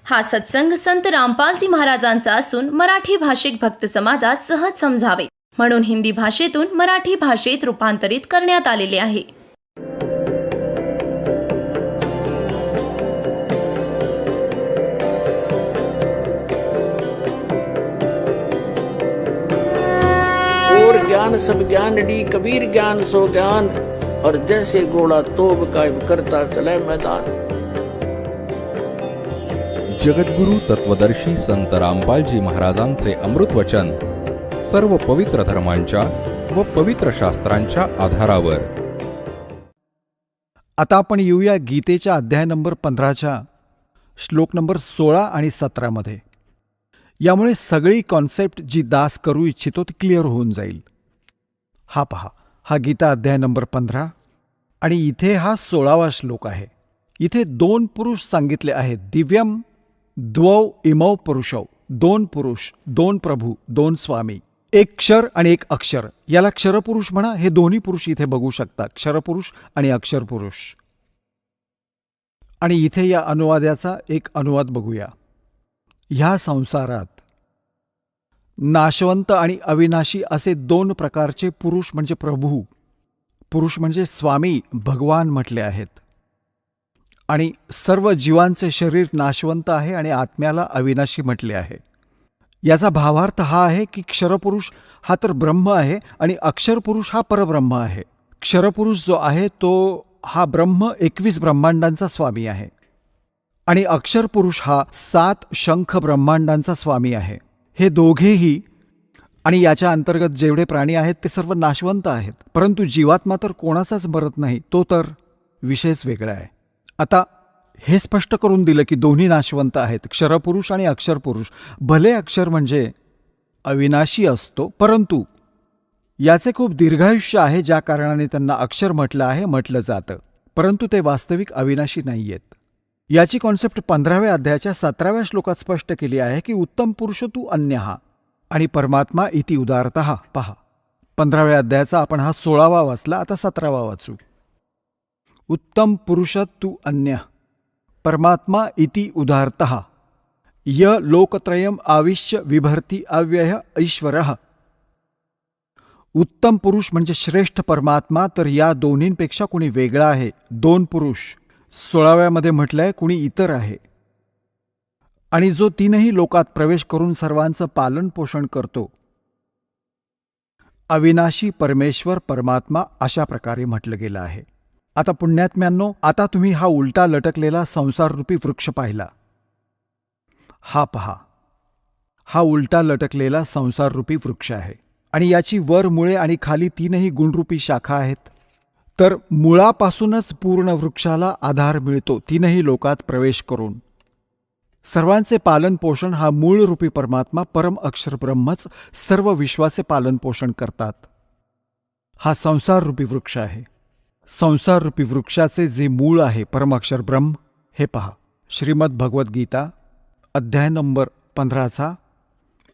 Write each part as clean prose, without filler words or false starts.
हा सत्संग संत रामपालजी महाराजांचा असून मराठी भाषिक भक्त समाजास सहज समजावे म्हणून हिंदी भाषेतून मराठी भाषेत रूपांतरित करण्यात आलेले आहे. और ज्ञान सब ज्ञान डी कबीर ज्ञान सो ज्ञान और जैसे घोड़ा तोब कायम करता चले मैदान. जगद्गुरु तत्वदर्शी संत रामपालजी महाराजांचे अमृत वचन सर्व पवित्र धर्मांच्या व पवित्र शास्त्रांच्या आधारावर. आता आपण येऊया गीतेच्या अध्याय नंबर 15च्या श्लोक नंबर 16 आणि 17 मध्ये. यामुळे सगळी कॉन्सेप्ट जी दास करू इच्छितो ती क्लिअर होऊन जाईल. हा पहा, हा गीता अध्याय नंबर 15 आणि इथे हा 16वा श्लोक आहे. इथे 2 पुरुष सांगितले आहेत. दिव्यम द्वौ इमौ पुरुषौ, 2 पुरुष, 2 प्रभू, 2 स्वामी, एक क्षर आणि एक अक्षर. याला क्षरपुरुष म्हणा. हे दोन्ही पुरुष इथे बघू शकता, क्षरपुरुष आणि अक्षरपुरुष. आणि इथे या अनुवादाचा एक अनुवाद बघूया. ह्या संसारात नाशवंत आणि अविनाशी असे 2 प्रकारचे पुरुष म्हणजे प्रभू, पुरुष म्हणजे स्वामी, भगवान म्हटले आहेत. आणि सर्व जीवांचे शरीर नाशवंत आहे आणि आत्म्याला अविनाशी म्हटले आहे. याचा भावार्थ हा आहे की क्षरपुरुष हा तर ब्रह्म आहे आणि अक्षरपुरुष हा परब्रह्म आहे. क्षरपुरुष जो आहे तो हा ब्रह्म 21 ब्रह्मांडांचा स्वामी आहे आणि अक्षरपुरुष हा 7 शंख ब्रह्मांडांचा स्वामी आहे. हे दोघेही आणि याच्या अंतर्गत जेवढे प्राणी आहेत ते सर्व नाशवंत आहेत, परंतु जीवात्मा तर कोणाचाच मरत नाही, तो तर विषयच वेगळा आहे. आता हे स्पष्ट करून दिलं की दोन्ही नाशवंत आहेत, क्षरपुरुष आणि अक्षरपुरुष. भले अक्षर म्हणजे अविनाशी असतो, परंतु याचे खूप दीर्घायुष्य आहे, ज्या कारणाने त्यांना अक्षर म्हटलं आहे, म्हटलं जातं, परंतु ते वास्तविक अविनाशी नाही आहेत. याची कॉन्सेप्ट 15व्या अध्यायाच्या 17व्या श्लोकात स्पष्ट केली आहे की उत्तम पुरुष तू अन्यहा आणि परमात्मा इति उदारतः. पहा, 15व्या अध्यायाचा आपण हा 16वा वाचला, आता 17वा वाचू. उत्तम पुरुष तू अन्य परमात्मा इति उदारतः य लोकत्रयम आविश्य विभर्ति अव्यय ईश्वरः. उत्तम पुरुष म्हणजे श्रेष्ठ परमात्मा, तर या दोन्हींपेक्षा कुणी वेगळा आहे. 2 पुरुष 16व्यामध्ये म्हटलंय कुणी इतर आहे आणि जो 3ही लोकात प्रवेश करून सर्वांचं पालन पोषण करतो. अविनाशी परमेश्वर परमात्मा अशा प्रकारे म्हटलं गेलं आहे. आता पुण्यात्म्यांनो, आता तुम्ही हा उलटा लटकलेला संसाररूपी वृक्ष पाहिला. हा पहा, हा उलटा लटकलेला संसाररूपी वृक्ष आहे आणि याची वर मुळे आणि खाली 3ही गुणरूपी शाखा आहेत. तर मुळापासूनच पूर्ण वृक्षाला आधार मिळतो 3ही लोकात प्रवेश करून. सर्वांचे पालन पोषण हा मूळरूपी परमात्मा परम अक्षर ब्रह्मच सर्व विश्वाचे पालन पोषण करतात. हा संसाररूपी वृक्ष आहे. संसाररूपी वृक्षाचे जे मूळ आहे परमाक्षर ब्रह्म, हे पहा, श्रीमद भगवद्गीता अध्याय नंबर 15चा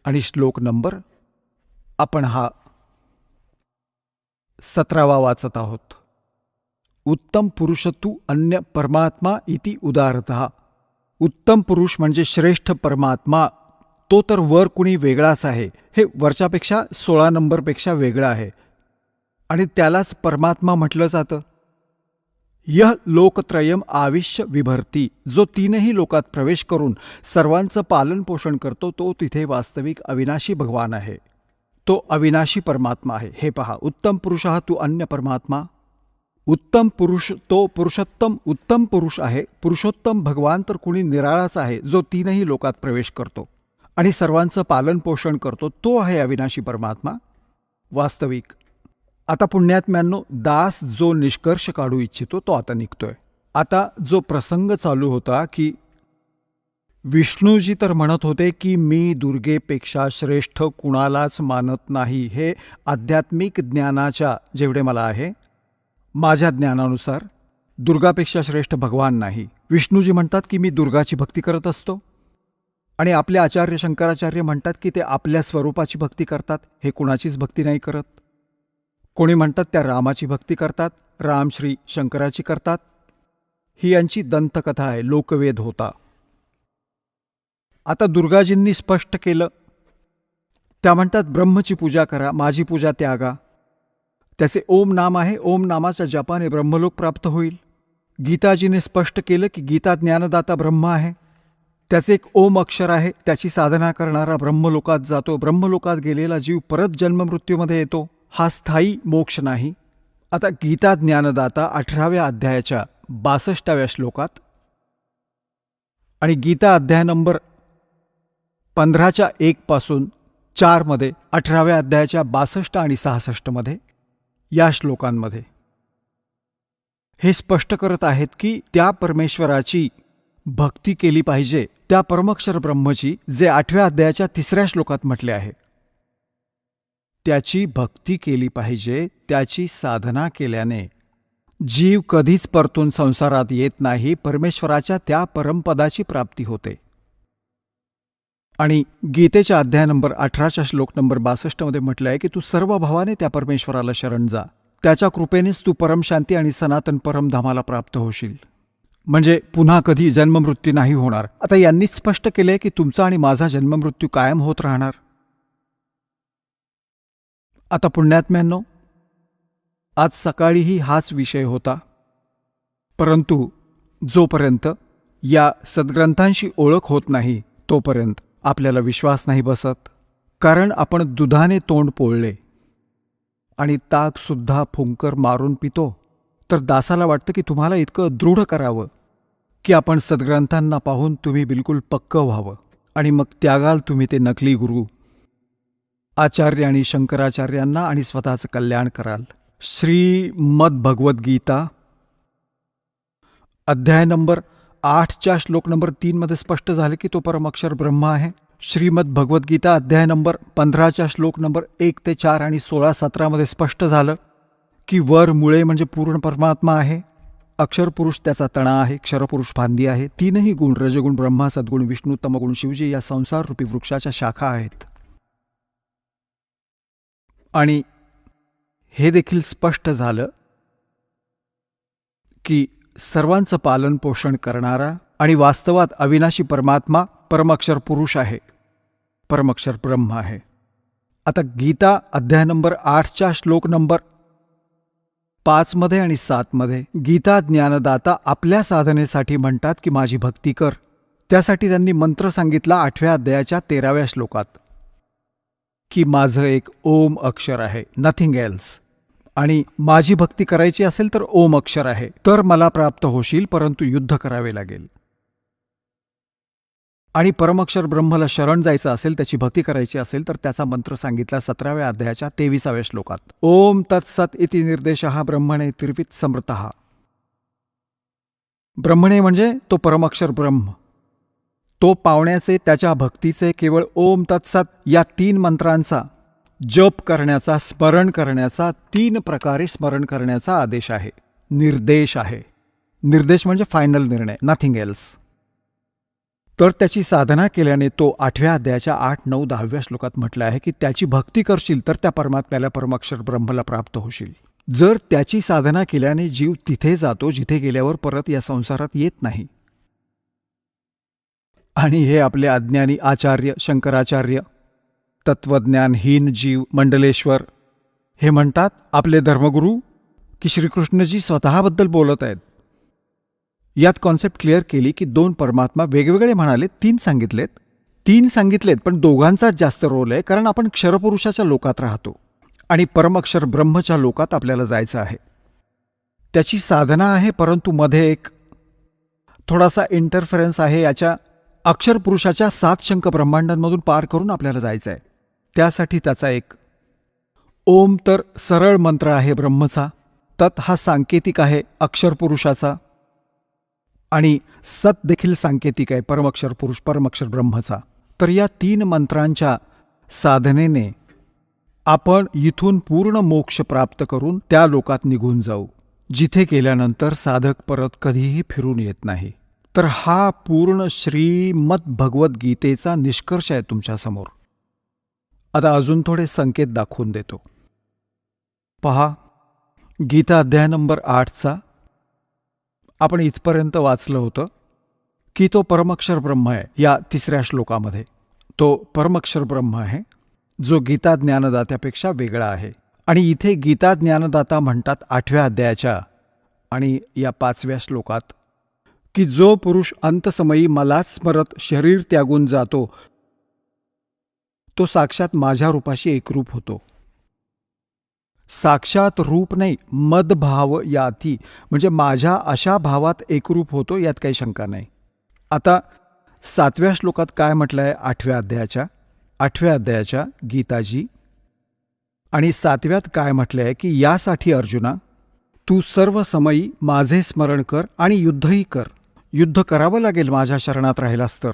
आणि श्लोक नंबर आपण हा 17वा वाचत आहोत. उत्तम पुरुष तू अन्य परमात्मा इति उदारतः. उत्तम पुरुष म्हणजे श्रेष्ठ परमात्मा, तो तर वर कुणी वेगळाच आहे. हे वरच्यापेक्षा 16 नंबरपेक्षा वेगळा आहे आणि त्यालाच परमात्मा म्हटलं जातं. यह लोकत्रयम आविश्य विभर्ती, जो 3ही लोकात प्रवेश करून सर्वांचं पालन पोषण करतो, तो तिथे वास्तविक अविनाशी भगवान आहे. तो अविनाशी परमात्मा आहे. हे पहा, उत्तम पुरुष हा तू अन्य परमात्मा. उत्तम पुरुष तो पुरुषोत्तम उत्तम पुरुष आहे. पुरुषोत्तम भगवान तर कुणी निराळाच आहे, जो 3ही लोकात प्रवेश करतो आणि सर्वांचं पालन पोषण करतो, तो आहे अविनाशी परमात्मा वास्तविक. आता पुण्यात्म्यांनो, दास जो निष्कर्ष काढू इच्छितो तो आता निघतोय. आता जो प्रसंग चालू होता की विष्णूजी तर म्हणत होते की मी दुर्गेपेक्षा श्रेष्ठ कुणालाच मानत नाही. हे आध्यात्मिक ज्ञानाच्या जेवढे मला आहे, माझ्या ज्ञानानुसार दुर्गापेक्षा श्रेष्ठ भगवान नाही. विष्णूजी म्हणतात की मी दुर्गाची भक्ती करत असतो आणि आपले आचार्य शंकराचार्य म्हणतात की ते आपल्या स्वरूपाची भक्ती करतात, हे कुणाचीच भक्ती नाही करत. कोणी म्हणतात त्या रामाची भक्ती करतात, राम श्री शंकराची करतात. ही यांची दंतकथा आहे, लोकवेद होता. आता दुर्गाजींनी स्पष्ट केलं. त्या म्हणतात ब्रह्मची पूजा करा, माझी पूजा त्यागा. त्याचे ओम नाम आहे, ओम नामाच्या जपाने ब्रह्मलोक प्राप्त होईल. गीताजीने स्पष्ट केलं की गीता ज्ञानदाता ब्रह्म आहे. त्याचे एक ओम अक्षर आहे, त्याची साधना करणारा ब्रह्मलोकात जातो. ब्रह्मलोकात गेलेला जीव परत जन्ममृत्यूमध्ये येतो. हा स्थायी मोक्ष नाही. आता गीता ज्ञानदाता 18व्या अध्यायाच्या 62व्या श्लोकात आणि गीता अध्याय नंबर 15च्या 1 पासून 4 मध्ये 18व्या अध्यायाच्या 62 आणि 66 मध्ये या श्लोकांमध्ये हे स्पष्ट करत आहेत की त्या परमेश्वराची भक्ती केली पाहिजे, त्या परमक्षर ब्रह्मची, जे 8व्या अध्यायाच्या 3ऱ्या श्लोकात म्हटले आहे. त्याची भक्ती केली पाहिजे. त्याची साधना केल्याने जीव कधीच परतून संसारात येत नाही. परमेश्वराच्या त्या परमपदाची प्राप्ती होते. आणि गीतेच्या अध्याय नंबर 18च्या श्लोक नंबर 62 मध्ये म्हटलं आहे की तू सर्व भावाने त्या परमेश्वराला शरण जा. त्याच्या कृपेनेच तू परमशांती आणि सनातन परमधामाला प्राप्त होशील. म्हणजे पुन्हा कधी जन्ममृत्यू नाही होणार. आता यांनीच स्पष्ट केले की तुमचा आणि माझा जन्ममृत्यू कायम होत राहणार. आता पुण्यात्म्यांनो, आज सकाळीही हाच विषय होता. परंतु जोपर्यंत या सद्ग्रंथांशी ओळख होत नाही तोपर्यंत आपल्याला विश्वास नाही बसत. कारण आपण दुधाने तोंड पोळले आणि ताकसुद्धा फुंकर मारून पितो, तर दासाला वाटतं की तुम्हाला इतकं दृढ करावं की आपण सद्ग्रंथांना पाहून तुम्ही बिलकुल पक्क व्हावं आणि मग त्यागाल तुम्ही ते नकली गुरु आचार्य आणि शंकराचार्यांना आणि स्वतःचं कल्याण कराल. श्रीमद भगवद्गीता अध्याय नंबर 8च्या श्लोक नंबर 3 मध्ये स्पष्ट झाले की तो परमक्षर ब्रह्म आहे. श्रीमद भगवद्गीता अध्याय नंबर 15च्या श्लोक नंबर 1 ते 4 आणि 16-17 मध्ये स्पष्ट झालं की वर मुळे म्हणजे पूर्ण परमात्मा आहे. अक्षरपुरुष त्याचा तणा आहे, क्षरपुरुष फांदी आहे. 3ही गुण रजगुण ब्रह्मा, सद्गुण विष्णू, तमगुण शिवजी या संसार रूपी वृक्षाच्या शाखा आहेत. आणि हे देखील स्पष्ट झालं की सर्वांचं पालन पोषण करणारा आणि वास्तवात अविनाशी परमात्मा परमक्षर पुरुष आहे, परमक्षर ब्रह्म आहे. आता गीता अध्याय नंबर 8च्या श्लोक नंबर 5 मध्ये आणि 7 मध्ये गीता ज्ञानदाता आपल्या साधनेसाठी म्हणतात की माझी भक्ती कर. त्यासाठी त्यांनी मंत्र सांगितला 8व्या अध्यायाच्या 13व्या श्लोकात की माझं एक ओम अक्षर आहे, नथिंग एल्स. आणि माझी भक्ती करायची असेल तर ओम अक्षर आहे, तर मला प्राप्त होशील, परंतु युद्ध करावे लागेल. आणि परमक्षर ब्रह्मला शरण जायचं असेल, त्याची भक्ती करायची असेल तर त्याचा मंत्र सांगितला 17व्या अध्यायाच्या 23व्या श्लोकात. ओम तत्सत इति निर्देशः ब्रह्मणे त्रिवित समृतः. ब्रह्मणे म्हणजे तो परमक्षर ब्रह्म. तो पावण्याचे, त्याच्या भक्तीचे केवळ ओम तत्सत या 3 मंत्रांचा जप करण्याचा, स्मरण करण्याचा, 3 प्रकारे स्मरण करण्याचा आदेश आहे, निर्देश आहे. निर्देश म्हणजे फायनल निर्णय, नथिंग एल्स. तर त्याची साधना केल्याने तो 8व्या अध्यायाच्या 8, 9, 10व्या श्लोकात म्हटलं आहे की त्याची भक्ती करशील तर त्या परमात्म्याला, परमक्षर ब्रह्मला प्राप्त होशील. जर त्याची साधना केल्याने जीव तिथे जातो जिथे गेल्यावर परत या संसारात येत नाही. आणि हे आपले अज्ञानी आचार्य, शंकराचार्य, तत्वज्ञानहीन जीव, मंडलेश्वर हे म्हणतात, आपले धर्मगुरू, की श्रीकृष्णजी स्वतःबद्दल बोलत आहेत. यात कॉन्सेप्ट क्लिअर केली की 2 परमात्मा वेगवेगळे म्हणाले, 3 सांगितलेत पण दोघांचाच जास्त रोल आहे. कारण आपण क्षरपुरुषाच्या लोकात राहतो आणि परमक्षर ब्रह्मच्या लोकात आपल्याला जायचं आहे. त्याची साधना आहे, परंतु मध्ये एक थोडासा इंटरफरन्स आहे. याच्या अक्षरपुरुषाच्या 7 शंख ब्रह्मांडांमधून पार करून आपल्याला जायचं आहे. त्यासाठी त्याचा एक ओम तर सरळ मंत्र आहे ब्रह्मचा, तत् हा सांकेतिक आहे अक्षरपुरुषाचा, आणि सत देखील सांकेतिक आहे परमक्षर पुरुष, परमक्षर ब्रह्मचा. तर या 3 मंत्रांच्या साधनेने आपण इथून पूर्ण मोक्ष प्राप्त करून त्या लोकात निघून जाऊ, जिथे गेल्यानंतर साधक परत कधीही फिरून येत नाही. तर हा पूर्ण श्रीमद भगवद्गीतेचा निष्कर्ष आहे तुमच्यासमोर. आता अजून थोडे संकेत दाखवून देतो. पहा, गीता अध्याय नंबर 8चा आपण इथपर्यंत वाचलं होतं की तो परमक्षर ब्रह्म आहे या तिसऱ्या श्लोकामध्ये. तो परमक्षर ब्रह्म आहे जो गीता ज्ञानदात्यापेक्षा वेगळा आहे. आणि इथे गीता ज्ञानदाता म्हणतात 8व्या अध्यायाच्या आणि या 5व्या श्लोकात की जो पुरुष अंतसमयी मलाच स्मरत शरीर त्यागून जातो तो साक्षात माझ्या रूपाशी एकरूप होतो. साक्षात रूप नाही, मदभाव याती, म्हणजे माझ्या अशा भावात एकरूप होतो, यात काही शंका नाही. आता 7व्या श्लोकात काय म्हटलं आहे 8व्या अध्यायाच्या गीताजी, आणि 7व्यात काय म्हटलं आहे की यासाठी अर्जुना तू सर्व समयी माझे स्मरण कर आणि युद्धही कर. युद्ध करावं लागेल माझ्या शरणात राहिलास तर,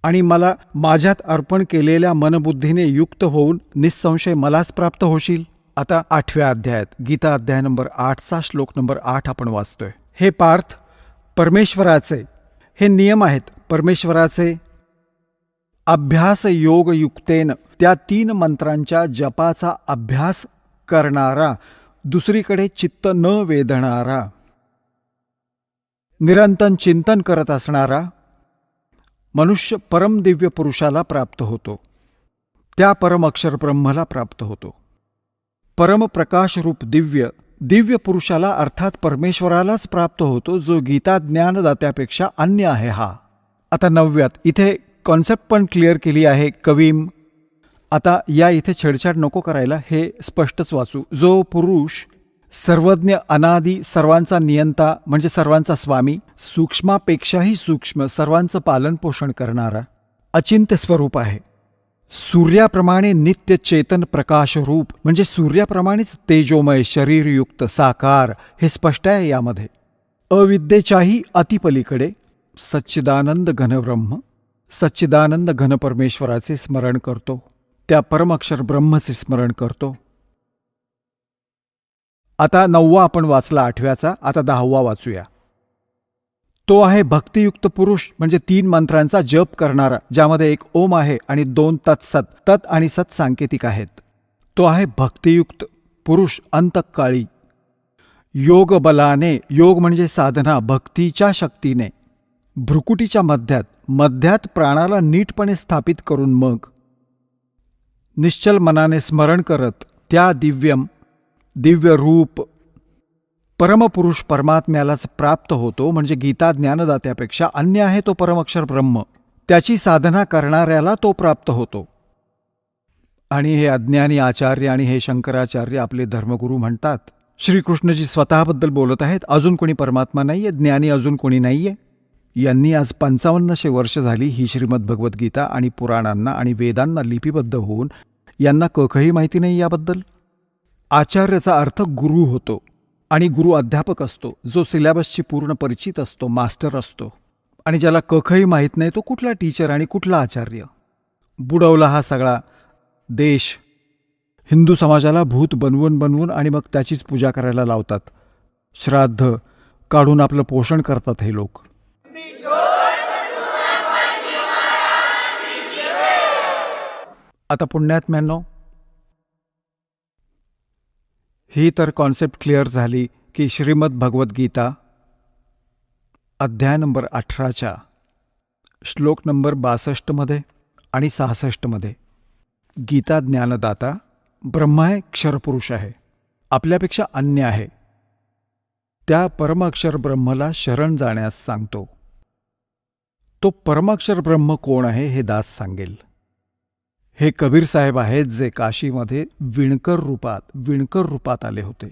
आणि मला माझ्यात अर्पण केलेल्या मनबुद्धीने युक्त होऊन निःसंशय मलाच प्राप्त होशील. आता 8व्या अध्यायात गीता अध्याय नंबर 8चा श्लोक नंबर 8 आपण वाचतोय. हे पार्थ, परमेश्वराचे हे नियम आहेत. परमेश्वराचे अभ्यास योगयुक्तेन, त्या 3 मंत्रांच्या जपाचा अभ्यास करणारा, दुसरीकडे चित्त न वेधणारा, निरंतर चिंतन करत असणारा मनुष्य परमदिव्य पुरुषाला प्राप्त होतो. त्या परम अक्षर ब्रह्मला प्राप्त होतो. परमप्रकाशरूप दिव्य पुरुषाला अर्थात परमेश्वरालाच प्राप्त होतो, जो गीता ज्ञानदात्यापेक्षा अन्य आहे हा. आता 9व्यात इथे कॉन्सेप्ट पण क्लिअर केली आहे कवीम. आता या इथे छेडछाड नको करायला, हे स्पष्टच वाचू. जो पुरुष सर्वज्ञ, अनादी, सर्वांचा नियंता म्हणजे सर्वांचा स्वामी, सूक्ष्मापेक्षाही सूक्ष्म, सर्वांचं पालनपोषण करणारा, अचिंत्य स्वरूप आहे. सूर्याप्रमाणे नित्य चेतन प्रकाशरूप म्हणजे सूर्याप्रमाणेच तेजोमय, शरीरयुक्त, साकार, हे स्पष्ट आहे यामध्ये. अविद्येच्याही अतिपलीकडे सच्चिदानंद घनब्रह्म, सच्चिदानंद घन परमेश्वराचे स्मरण करतो, त्या परमअक्षर ब्रह्मचे स्मरण करतो. आता 9वा आपण वाचला 8व्याचा, आता 10वा वाचूया. तो आहे भक्तियुक्त पुरुष म्हणजे 3 मंत्रांचा जप करणारा, ज्यामध्ये 1 ओम आहे आणि 2 तत्सत, तत् आणि सत् सांकेतिक आहेत. तो आहे भक्तियुक्त पुरुष अंतकाळी, योग बलाने, योग म्हणजे साधना, भक्तीच्या शक्तीने, भ्रुकुटीच्या मध्यात प्राणाला नीटपणे स्थापित करून मग निश्चल मनाने स्मरण करत त्या दिव्य रूप परमपुरुष परमात्म्यालाच प्राप्त होतो. म्हणजे गीता ज्ञानदात्यापेक्षा अन्य आहे तो परमअक्षर ब्रह्म, त्याची साधना करणाऱ्याला तो प्राप्त होतो. आणि हे अज्ञानी आचार्य आणि हे शंकराचार्य आपले धर्मगुरू म्हणतात. श्रीकृष्णजी स्वतःबद्दल बोलत आहेत, अजून कोणी परमात्मा नाहीये, ज्ञानी अजून कोणी नाहीये. यांनी आज 5500 वर्ष झाली ही श्रीमद भगवद्गीता आणि पुराणांना आणि वेदांना लिपिबद्ध होऊन यांना कखही माहिती नाही याबद्दल. आचार्याचा अर्थ गुरु होतो आणि गुरु अध्यापक असतो, जो सिलेबसशी पूर्ण परिचित असतो, मास्टर असतो. आणि ज्याला कखही माहीत नाही तो कुठला टीचर आणि कुठला आचार्य. बुडवला हा सगळा देश हिंदू समाजाला भूत बनवून आणि मग त्याचीच पूजा करायला लावतात. श्राद्ध काढून आपलं पोषण करतात हे लोक. आता पुण्यात्म्यांनो, ही तर कॉन्सेप्ट क्लिअर झाली की श्रीमद भगवद्गीता अध्याय नंबर 18च्या श्लोक नंबर 62 आणि 66 गीता ज्ञानदाता ब्रह्म आहे, क्षरपुरुष आहे, आपल्यापेक्षा अन्य आहे. त्या परमाक्षर ब्रह्मला शरण जाण्यास सांगतो. तो परमाक्षर ब्रह्म कोण आहे हे दास सांगेल. हे कबीर साहेब आहेत, जे काशीमध्ये विणकर रूपात आले होते,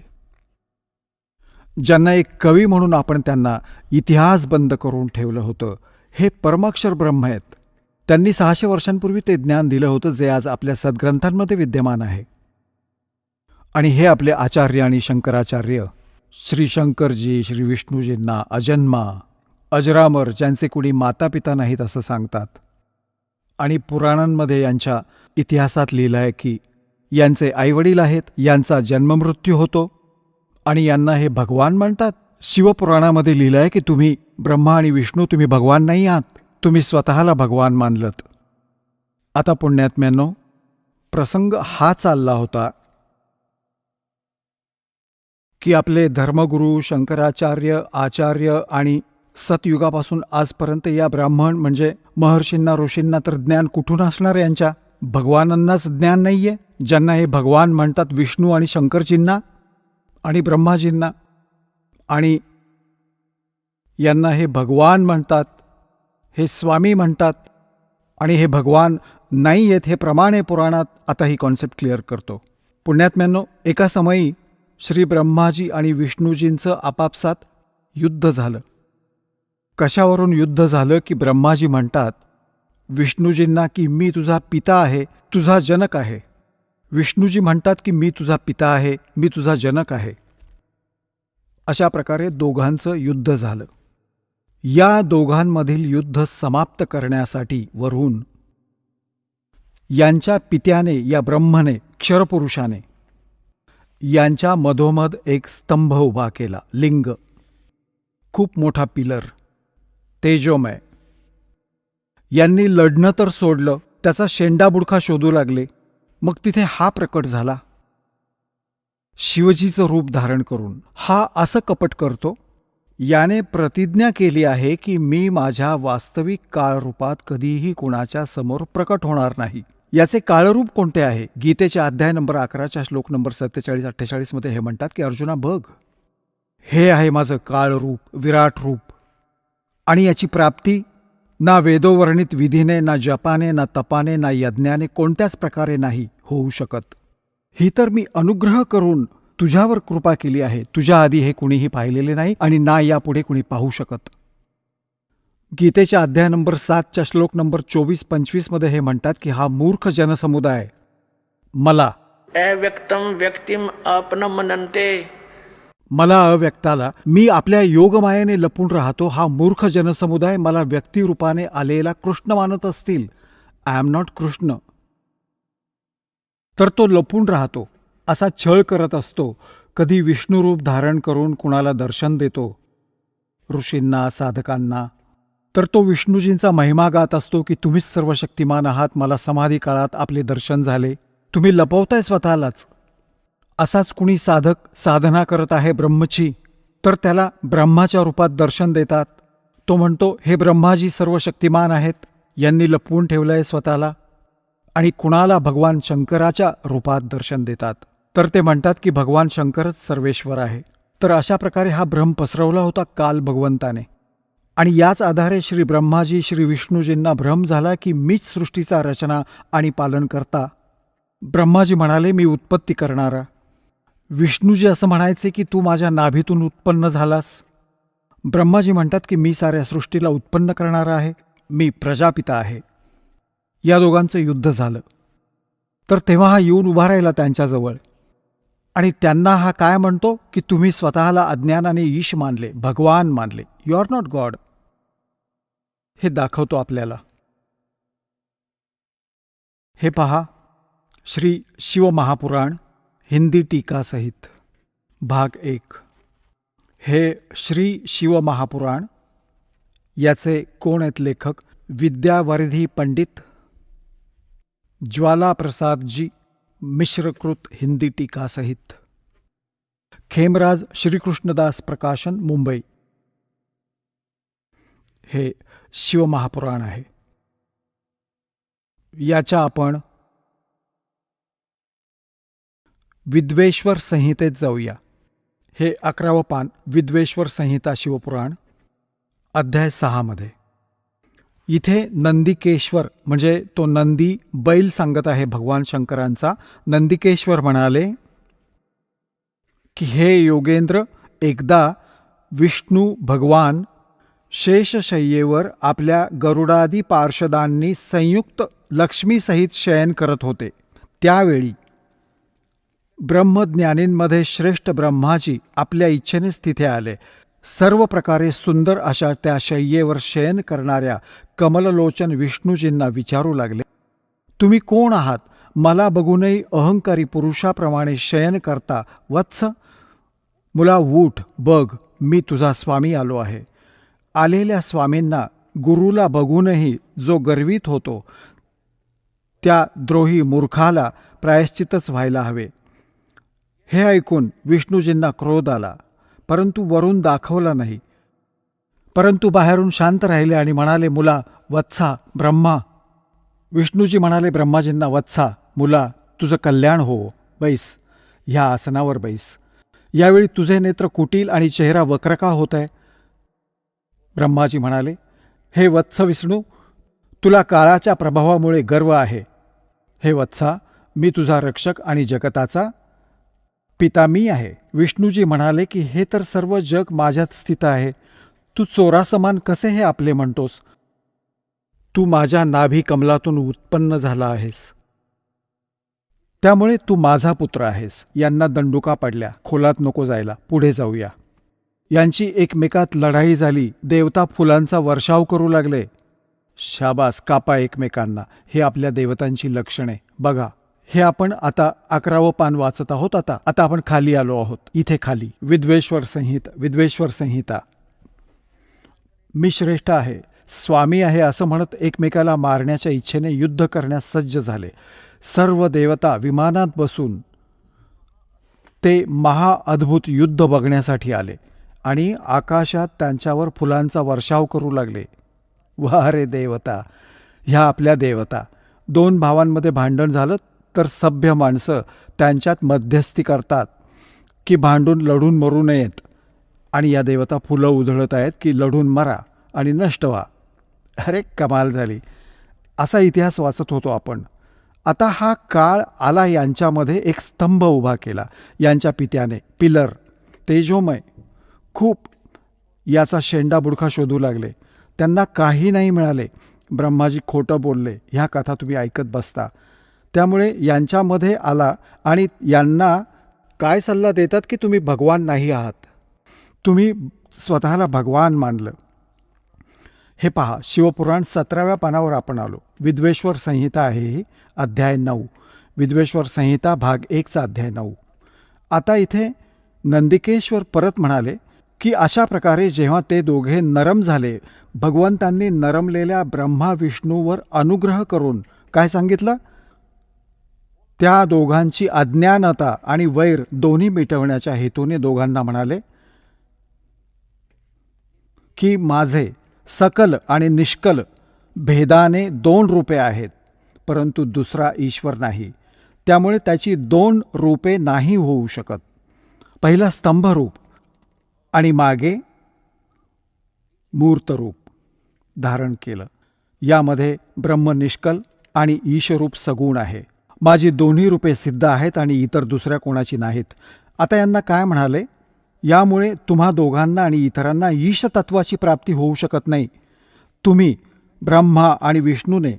ज्यांना एक कवी म्हणून आपण त्यांना इतिहास बंद करून ठेवलं होतं. हे परमाक्षर ब्रह्म आहेत. त्यांनी 600 वर्षांपूर्वी ते ज्ञान दिलं होतं, जे आज आपल्या सद्ग्रंथांमध्ये विद्यमान आहे. आणि हे आपले आचार्य आणि शंकराचार्य, श्री शंकरजी, श्री विष्णूजींना अजन्मा, अजरामर, ज्यांचे कुणी मातापिता नाहीत असं सांगतात. आणि पुराणांमध्ये यांच्या इतिहासात लिहिलं आहे की यांचे आईवडील आहेत, यांचा जन्ममृत्यू होतो आणि यांना हे भगवान म्हणतात. शिवपुराणामध्ये लिहिलं आहे की तुम्ही ब्रह्मा आणि विष्णू, तुम्ही भगवान नाही आहात, तुम्ही स्वतःला भगवान मानलत. आता पुण्यात्म्यांनो, प्रसंग हा चालला होता की आपले धर्मगुरू शंकराचार्य, आचार्य आणि सतयुगापासून आजपर्यंत या ब्राह्मण म्हणजे महर्षींना ऋषींना तर ज्ञान कुठून असणार यांच्या? भगवानांनाच ज्ञान नाहीये. ज्यांना हे भगवान म्हणतात विष्णू आणि शंकरजींना आणि ब्रह्माजींना, आणि यांना हे भगवान म्हणतात, हे स्वामी म्हणतात, आणि हे भगवान नाही आहेत हे प्रमाण आहे पुराणात. आता ही कॉन्सेप्ट क्लिअर करतो. पुण्यात्म्यांनो, एका समयी श्री ब्रह्माजी आणि विष्णूजींचं आपापसात युद्ध झालं. कशावरून युद्ध झालं की ब्रह्माजी म्हणतात विष्णूजींना की मी तुझा पिता आहे, तुझा जनक आहे. विष्णूजी म्हणतात की मी तुझा पिता आहे, मी तुझा जनक आहे. अशा प्रकारे दोघांचं युद्ध झालं. या दोघांमधील युद्ध समाप्त करण्यासाठी वरून यांच्या पित्याने, या ब्रह्मने, क्षरपुरुषाने यांच्या मधोमध एक स्तंभ उभा केला, लिंग, खूप मोठा पिलर, तेजोमय. यांनी लढणं तर सोडलं, त्याचा शेंडाबुडखा शोधू लागले. मग तिथे हा प्रकट झाला शिवजीचं रूप धारण करून. हा असं कपट करतो, याने प्रतिज्ञा केली आहे की मी माझ्या वास्तविक काळरूपात कधीही कुणाच्या समोर प्रकट होणार नाही. याचे काळरूप कोणते आहे? गीतेच्या अध्याय नंबर 11 श्लोक नंबर 47-48 मध्ये हे म्हणतात की अर्जुना बघ, हे आहे माझं काळरूप, विराट रूप. आणि याची प्राप्ती ना वेदोवर्णित विधीने, ना जपाने, ना तपाने, ना यज्ञाने कोणत्याच प्रकारे नाही होऊ शकत. ही तर मी अनुग्रह करून तुझ्यावर कृपा केली आहे. तुझ्या आधी हे कुणीही पाहिलेले नाही आणि ना यापुढे कुणी पाहू शकत. गीतेच्या अध्याय नंबर 7 श्लोक नंबर 24-25 मध्ये हे म्हणतात की हा मूर्ख जनसमुदाय मला, अव्यक्तम व्यक्तिम आपनं मनन्ते, मला अव्यक्ताला मी आपल्या योगमायेने लपून राहतो, हा मूर्ख जनसमुदाय मला व्यक्तिरूपाने आलेला कृष्ण मानत असतील. I am not Krishna. तर तो लपून राहतो, असा छळ करत असतो. कधी विष्णुरूप धारण करून कुणाला दर्शन देतो, ऋषींना, साधकांना. तर तो विष्णूजींचा महिमा गात असतो की तुम्हीच सर्व शक्तिमान आहात, मला समाधी काळात आपले दर्शन झाले. तुम्ही लपवताय स्वतःलाच. असाच कुणी साधक साधना करत आहे ब्रह्मची, तर त्याला ब्रह्माच्या रूपात दर्शन देतात. तो म्हणतो हे ब्रह्माजी सर्व शक्तिमान आहेत, यांनी लपवून ठेवलंय स्वतःला. आणि कुणाला भगवान शंकराच्या रूपात दर्शन देतात, तर ते म्हणतात की भगवान शंकरच सर्वेश्वर आहे. तर अशा प्रकारे हा भ्रम पसरवला होता काल भगवंताने. आणि याच आधारे श्री ब्रह्माजी श्री विष्णूजींना भ्रम झाला की मीच सृष्टीचा रचना आणि पालन करता. ब्रह्माजी म्हणाले मी उत्पत्ती करणारा. विष्णूजी असं म्हणायचे की तू माझ्या नाभीतून उत्पन्न झालास. ब्रह्माजी म्हणतात की मी साऱ्या सृष्टीला उत्पन्न करणारा आहे, मी प्रजापिता आहे. या दोघांचं युद्ध झालं. तर तेव्हा हा येऊन उभा राहिला त्यांच्याजवळ आणि त्यांना हा काय म्हणतो की तुम्ही स्वतःला अज्ञानाने ईश मानले, भगवान मानले. You are not God. हे दाखवतो आपल्याला. हे पहा, श्री शिवमहापुराण हिंदी टीका सहित भाग 1. हे श्री शिवमहापुराण याचे कोण आहेत लेखक? विद्यावारिधी पंडित ज्वाला प्रसादजी, मिश्रकृत हिंदी टीका सहित. खेमराज श्रीकृष्णदास प्रकाशन, मुंबई. हे शिवमहापुराण आहे. याच्या आपण विद्वेश्वर संहितेत जाऊया. हे 11वं पान, विद्वेश्वर संहिता शिवपुराण, अध्याय 6 मध्ये. इथे नंदिकेश्वर म्हणजे तो नंदी बैल सांगत आहे भगवान शंकरांचा. नंदिकेश्वर म्हणाले की हे योगेंद्र, एकदा विष्णू भगवान शेषशय्येवर आपल्या गरुडादी पार्षदांनी संयुक्त लक्ष्मीसहित शयन करत होते. त्यावेळी ब्रह्मज्ञानींमध्ये श्रेष्ठ ब्रह्माजी आपल्या इच्छेनेच तिथे आले. सर्व प्रकारे सुंदर अशा त्या शय्येवर शयन करणाऱ्या कमललोचन विष्णूजींना विचारू लागले, तुम्ही कोण आहात? मला बघूनही अहंकारी पुरुषाप्रमाणे शयन करता वत्स? मुला उठ, बघ, मी तुझा स्वामी आलो आहे. आलेल्या स्वामींना, गुरुला बघूनही जो गर्वित होतो त्या द्रोही मूर्खाला प्रायश्चितच व्हायला हवे. हे ऐकून विष्णूजींना क्रोध आला, परंतु वरून दाखवला नाही. परंतु बाहेरून शांत राहिले आणि म्हणाले, मुला, वत्सा, ब्रह्मा. विष्णूजी म्हणाले ब्रह्माजींना, वत्सा, मुला, तुझं कल्याण हो, बैस, ह्या आसनावर बैस. यावेळी तुझे नेत्र कुटील आणि चेहरा वक्र का होत आहे? ब्रह्माजी म्हणाले, हे वत्स विष्णू, तुला काळाच्या प्रभावामुळे गर्व आहे. हे वत्सा, मी तुझा रक्षक आणि जगताचा पिता मी आहे. विष्णूजी म्हणाले की हे तर सर्व जग माझ्यात स्थित आहे. तू चोरासमान कसे हे आपले म्हणतोस? तू माझ्या नाभी कमलातून उत्पन्न झाला आहेस, त्यामुळे तू माझा पुत्र आहेस. यांना दंडुका पडल्या. खोलात नको जायला, पुढे जाऊया. यांची एकमेकात लढाई झाली. देवता फुलांचा वर्षाव करू लागले. शाबास, कापा एकमेकांना. हे आपल्या देवतांची लक्षणे. बघा, हे आपण आता 11वं पान वाचत आहोत. आता आपण खाली आलो आहोत. इथे खाली विद्वेश्वर संहिता. मी श्रेष्ठ आहे, स्वामी आहे असं म्हणत एकमेकाला मारण्याच्या इच्छेने युद्ध करण्यास सज्ज झाले. सर्व देवता विमानात बसून ते महाअद्भुत युद्ध बघण्यासाठी आले आणि आकाशात त्यांच्यावर फुलांचा वर्षाव करू लागले. वाह रे देवता, ह्या आपल्या देवता. 2 भावांमध्ये भांडण झालं तर सभ्य माणसं त्यांच्यात मध्यस्थी करतात की भांडून लढून मरू नयेत. आणि या देवता फुलं उधळत आहेत की लढून मरा आणि नष्ट व्हा. अरे कमाल झाली. असा इतिहास वाचत होतो आपण. आता हा काळ आला, यांच्यामध्ये एक स्तंभ उभा केला यांच्या पित्याने. पिलर, तेजोमय, खूप. याचा शेंडा बुडखा शोधू लागले. त्यांना काही नाही मिळाले. ब्रह्माजी खोटं बोलले. ह्या कथा तुम्ही ऐकत बसता. त्यामुळे यांच्यामध्ये आला आणि यांना काय सल्ला देतात की तुम्ही भगवान नाही आहात, तुम्ही स्वतःला भगवान मानलं. हे पहा, शिवपुराण 17व्या पानावर आपण आलो. विद्वेश्वर संहिता आहे ही, अध्याय 9. विद्वेश्वर संहिता भाग 1चा अध्याय 9. आता इथे नंदिकेश्वर परत म्हणाले की अशा प्रकारे जेव्हा ते दोघे नरम झाले, भगवंतांनी नरमलेल्या ब्रह्मा विष्णूवर अनुग्रह करून काय सांगितलं? त्या दोघांची अज्ञानता आणि वैर दोन्ही मिटवण्याच्या हेतूने दोघांना म्हणाले की माझे सकल आणि निष्कल भेदाने 2 रूपे आहेत, परंतु दुसरा ईश्वर नाही. त्यामुळे त्याची 2 रूपे नाही होऊ शकत. पहिला स्तंभरूप आणि मागे मूर्तरूप धारण केलं. यामध्ये ब्रह्म निष्कल आणि ईशरूप सगुण आहे. माझी दोन्ही रूपे सिद्ध आहेत आणि इतर दुसऱ्या कोणाची नाहीत. आता यांना काय म्हणाले? यामुळे तुम्हा दोघांना आणि इतरांना ईशतत्वाची प्राप्ती होऊ शकत नाही. तुम्ही ब्रह्मा आणि विष्णूने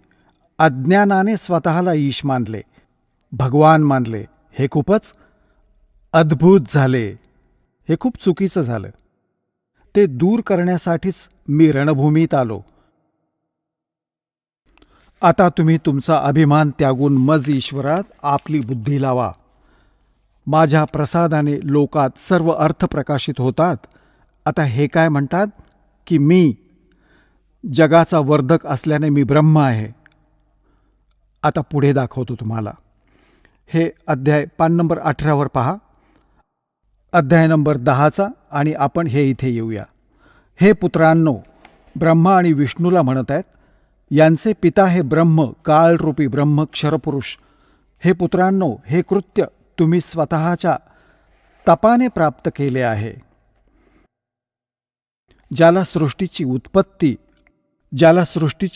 अज्ञानाने स्वतःला ईश मानले, भगवान मानले. हे खूपच अद्भुत झाले. हे खूप चुकीचं झालं. ते दूर करण्यासाठीच मी रणभूमीत आलो. आता तुम्ही तुमचा अभिमान त्यागून मज ईश्वरात आपली बुद्धी लावा. माझ्या प्रसादाने लोकात सर्व अर्थ प्रकाशित होतात. आता हे काय म्हणतात की मी जगाचा वर्धक असल्याने मी ब्रह्म आहे. आता पुढे दाखवतो तुम्हाला. हे अध्याय पान नंबर 18वर पहा, अध्याय नंबर 10चा. आणि आपण हे इथे येऊया. हे पुत्रांनो, ब्रह्मा आणि विष्णूला म्हणत आहेत. यांचे पिता हे ब्रह्म, काळरूपी ब्रह्म क्षरपुरुष. हे पुत्रांनो, हे कृत्य तुम्ही स्वतःच्या तपाने प्राप्त केले आहे. ज्याला सृष्टीची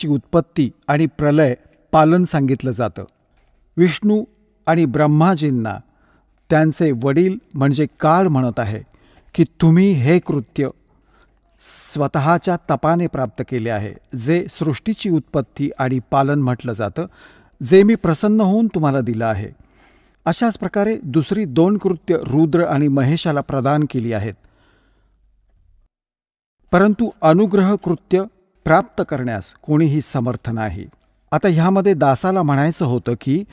उत्पत्ती आणि प्रलय पालन सांगितलं जातं. विष्णू आणि ब्रह्माजींना त्यांचे वडील म्हणजे काळ म्हणत आहे की तुम्ही हे कृत्य स्वतःच्या तपाने प्राप्त केले आहे, जे सृष्टीची उत्पत्ती आणि पालन म्हटलं जातं, जे मी प्रसन्न होऊन तुम्हाला दिलं आहे. अशाच प्रकारे दुसरी 2 कृत्य रुद्र आणि महेशाला प्रदान केली आहेत. परंतु अनुग्रह कृत्य प्राप्त करण्यास कोणीही समर्थ नाही. आता ह्यामध्ये दासाला म्हणायचं होतं की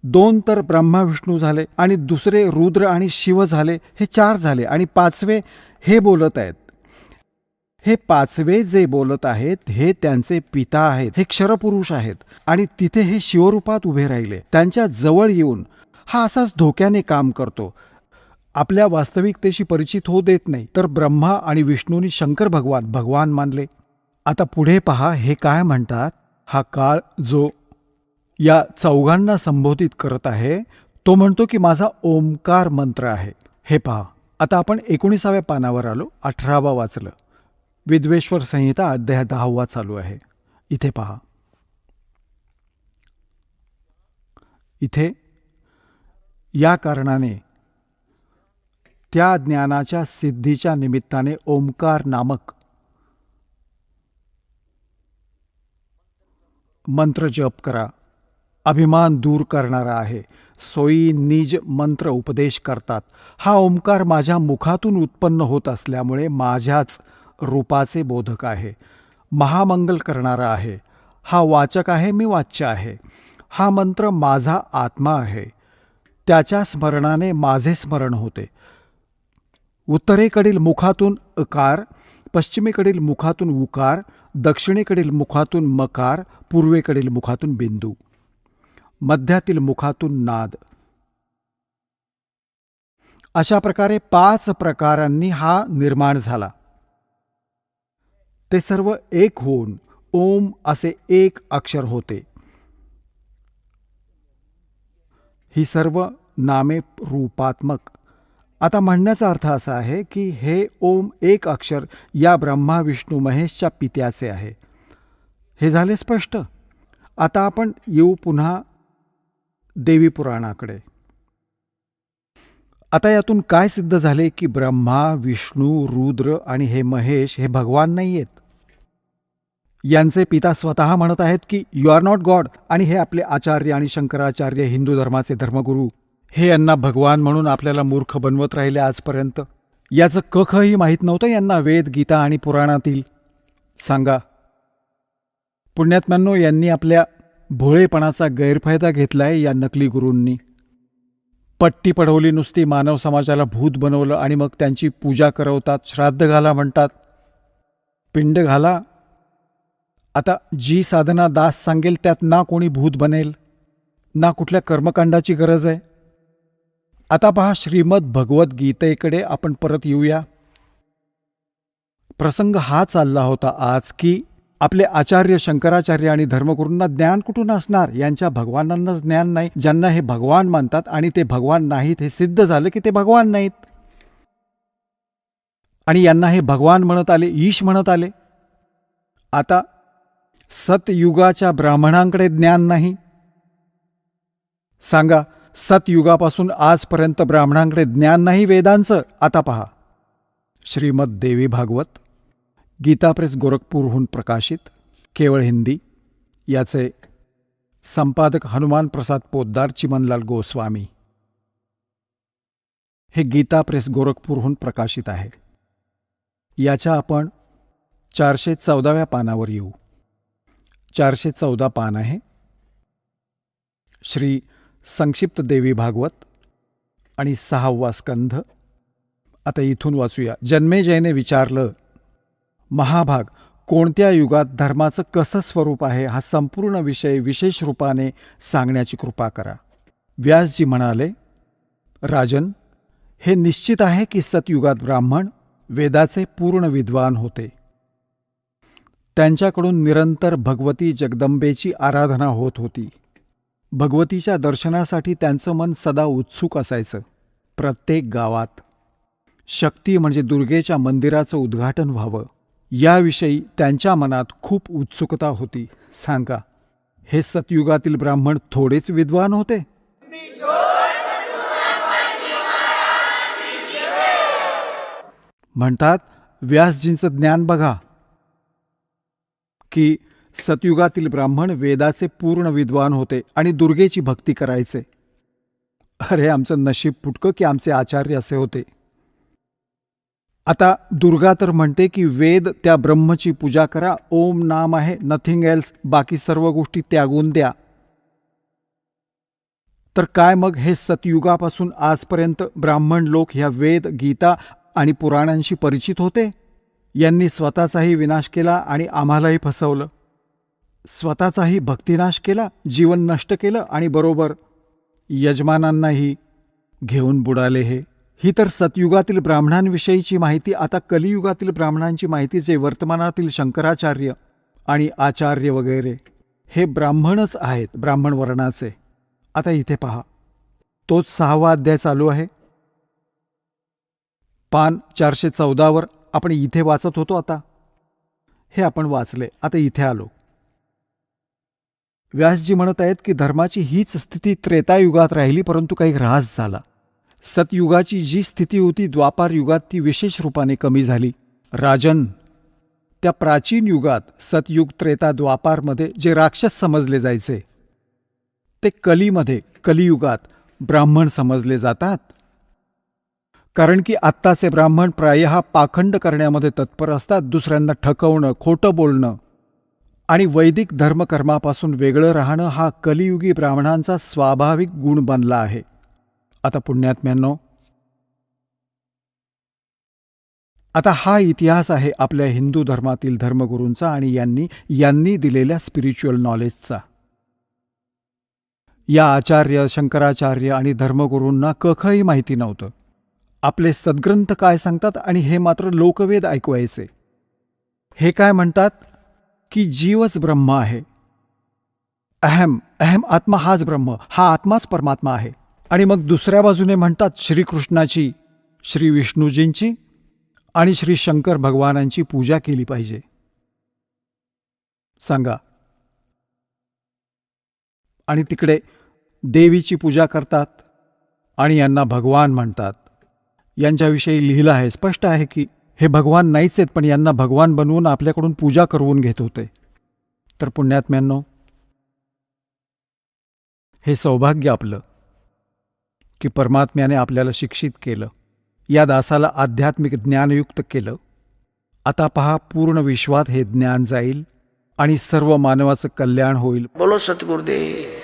2 तर ब्रह्मा विष्णू झाले आणि दुसरे रुद्र आणि शिव झाले, हे 4 झाले. आणि 5वे हे बोलत आहेत. हे 5वे जे बोलत आहेत हे त्यांचे पिता आहेत, हे क्षरपुरुष आहेत. आणि तिथे हे शिवरूपात उभे राहिले. त्यांच्या जवळ येऊन हा असाच धोक्याने काम करतो. आपल्या वास्तविकतेशी परिचित होऊ देत नाही, तर ब्रह्मा आणि विष्णूंनी शंकर भगवान मानले. आता पुढे पहा, हे काय म्हणतात, हा काळ जो या चौघांना संबोधित करत आहे तो म्हणतो की माझा ओंकार मंत्र आहे. हे पहा, आता आपण 19व्या पानावर आलो. 18वा वाचलं. विद्वेश्वर संहिता अध्याय 10वा चालू आहे. इथे पहा, इथे या कारणाने त्या ज्ञानाच्या सिद्धीच्या निमित्ताने ओंकार नामक मंत्र जप करा. अभिमान दूर करणारा आहे. सोयी निज मंत्र उपदेश करतात. हा ओंकार माझ्या मुखातून उत्पन्न होत असल्यामुळे माझ्याच रूपाचे बोधक आहे. महामंगल करणारा आहे. हा वाचक आहे, मी वाच्य आहे. हा मंत्र माझा आत्मा आहे. त्याच्या स्मरणाने माझे स्मरण होते. उत्तरेकडील मुखातून अकार, पश्चिमेकडील मुखातून उकार, दक्षिणेकडील मुखातून मकार, पूर्वेकडील मुखातून बिंदू, मध्यातील मुखातून नाद. अशा प्रकारे 5 प्रकारांनी हा निर्माण झाला. ते सर्व एक होऊन ओम असे एक अक्षर होते. ही सर्व नामे रूपात्मक. आता म्हणण्याचा अर्थ असा आहे की हे ओम एक अक्षर या ब्रह्मा विष्णू महेशच्या पित्याचे आहे. हे झाले स्पष्ट. आता आपण येऊ पुन्हा देवी पुराणाकडे. आता यातून काय सिद्ध झाले की ब्रह्मा विष्णू रुद्र आणि हे महेश हे भगवान नाही आहेत. यांचे पिता स्वतः म्हणत आहेत की यू आर नॉट गॉड, आणि हे आपले आचार्य आणि शंकराचार्य हिंदू धर्माचे धर्मगुरू हे यांना भगवान म्हणून आपल्याला मूर्ख बनवत राहिले आजपर्यंत. याचं कखही माहीत नव्हतं यांना वेद गीता आणि पुराणातील. सांगा पुण्यात्म्यांनो, यांनी आपल्या भोळेपणाचा गैरफायदा घेतलाय या नकली गुरूंनी. पट्टी पढवली नुसती, मानव समाजाला भूत बनवलं आणि मग त्यांची पूजा करवतात. श्राद्ध घाला म्हणतात, पिंड घाला. आता जी साधना दास सांगेल त्यात ना कोणी भूत बनेल ना कुठल्या कर्मकांडाची गरज आहे. आता पहा, श्रीमद भगवद्गीतेकडे आपण परत येऊया. प्रसंग हा चालला होता आज की आपले आचार्य शंकराचार्य आणि धर्मगुरूंना ज्ञान कुठून असणार. यांच्या भगवानांनाच ज्ञान नाही. ज्यांना हे भगवान मानतात आणि ते भगवान नाहीत, हे सिद्ध झालं की ते भगवान नाहीत. आणि यांना हे भगवान म्हणत आले, ईश म्हणत आले. आता सतयुगाच्या ब्राह्मणांकडे ज्ञान नाही. सांगा, सतयुगापासून आजपर्यंत ब्राह्मणांकडे ज्ञान नाही वेदांचं. आता पहा, श्रीमद देवी भागवत गीता प्रेस गोरखपूरहून प्रकाशित, केवळ हिंदी. याचे संपादक हनुमान प्रसाद पोद्दार, चिमनलाल गोस्वामी. हे गीता प्रेस गोरखपूरहून प्रकाशित आहे. याच्या आपण 414व्या पानावर येऊ. 414 पान आहे. श्री संक्षिप्त देवी भागवत आणि 6वा स्कंध. आता इथून वाचूया. जन्मेजयने विचारलं, महाभाग, कोणत्या युगात धर्माचं कसं स्वरूप आहे हा संपूर्ण विषय विशेष रूपाने सांगण्याची कृपा करा. व्यासजी म्हणाले, राजन, हे निश्चित आहे की सतयुगात ब्राह्मण वेदाचे पूर्ण विद्वान होते. त्यांच्याकडून निरंतर भगवती जगदंबेची आराधना होत होती. भगवतीच्या दर्शनासाठी त्यांचं मन सदा उत्सुक असायचं. प्रत्येक गावात शक्ती म्हणजे दुर्गेच्या मंदिराचं उद्घाटन व्हावं याविषयी त्यांच्या मनात खूप उत्सुकता होती. सांगा, हे सतयुगातील ब्राह्मण थोडेच विद्वान होते? म्हणतात, व्यासजींचं ज्ञान बघा की सतयुगातील ब्राह्मण वेदाचे पूर्ण विद्वान होते आणि दुर्गेची भक्ती करायचे. अरे, आमचं नशीब फुटकं की आमचे आचार्य असे होते. आता दुर्गा तर म्हणते की वेद त्या ब्रह्मची पूजा करा, ओम नाम आहे, नथिंग एल्स, बाकी सर्व गोष्टी त्यागून द्या. तर काय मग हे सतयुगापासून आजपर्यंत ब्राह्मण लोक ह्या वेद गीता आणि पुराणांशी परिचित होते? यांनी स्वतःचाही विनाश केला आणि आम्हालाही फसवलं. स्वतःचाही भक्तिनाश केला, जीवन नष्ट केलं आणि बरोबर यजमानांनाही घेऊन बुडाले. हे ही तर सतयुगातील ब्राह्मणांविषयीची माहिती. आता कलियुगातील ब्राह्मणांची माहिती, जे वर्तमानातील शंकराचार्य आणि आचार्य वगैरे हे ब्राह्मणच आहेत, ब्राह्मण वर्णाचे. आता इथे पहा, तोच 6वा अध्याय चालू आहे. पान 414 आपण इथे वाचत होतो. आता हे आपण वाचले. आता इथे आलो. व्यासजी म्हणत आहेत की धर्माची हीच स्थिती त्रेतायुगात राहिली, परंतु काही ऱ्हास झाला. सतयुगाची जी स्थिती होती द्वापार युगात ती विशेष रूपाने कमी झाली. राजन, त्या प्राचीन युगात सतयुग त्रेता द्वापारमध्ये जे राक्षस समजले जायचे ते कलीमध्ये, कलियुगात ब्राह्मण समजले जातात. कारण की आत्ताचे ब्राह्मण प्रायः पाखंड करण्यामध्ये तत्पर असतात, दुसऱ्यांना ठकवणं, खोटं बोलणं आणि वैदिक धर्मकर्मापासून वेगळं राहणं हा कलियुगी ब्राह्मणांचा स्वाभाविक गुण बनला आहे. आता पुण्यात्म्यांनो, आता हा इतिहास आहे आपल्या हिंदू धर्मातील धर्मगुरूंचा आणि यांनी दिलेल्या स्पिरिच्युअल नॉलेजचा. या आचार्य, शंकराचार्य आणि धर्मगुरूंना कखही माहिती नव्हतं. आपले सद्ग्रंथ काय सांगतात आणि हे मात्र लोकवेद ऐकवायचे. हे काय म्हणतात की जीवच ब्रह्म आहे. अहम आत्मा हाच ब्रह्म, हा आत्माच परमात्मा आहे. आणि मग दुसऱ्या बाजूने म्हणतात श्रीकृष्णाची, श्री विष्णूजींची आणि श्री शंकर भगवानांची पूजा केली पाहिजे. सांगा. आणि तिकडे देवीची पूजा करतात आणि यांना भगवान म्हणतात. यांच्याविषयी लिहिलं आहे, स्पष्ट आहे की हे भगवान नाहीच आहेत, पण यांना भगवान बनवून आपल्याकडून पूजा करवून घेत होते. तर पुण्यात्म्यांनो, हे सौभाग्य आपलं की परमात्म्याने आपल्याला शिक्षित केलं, या दासाला आध्यात्मिक ज्ञानयुक्त केलं. आता पहा, पूर्ण विश्वात हे ज्ञान जाईल आणि सर्व मानवाचं कल्याण होईल. बोलो सतगुरुदेव.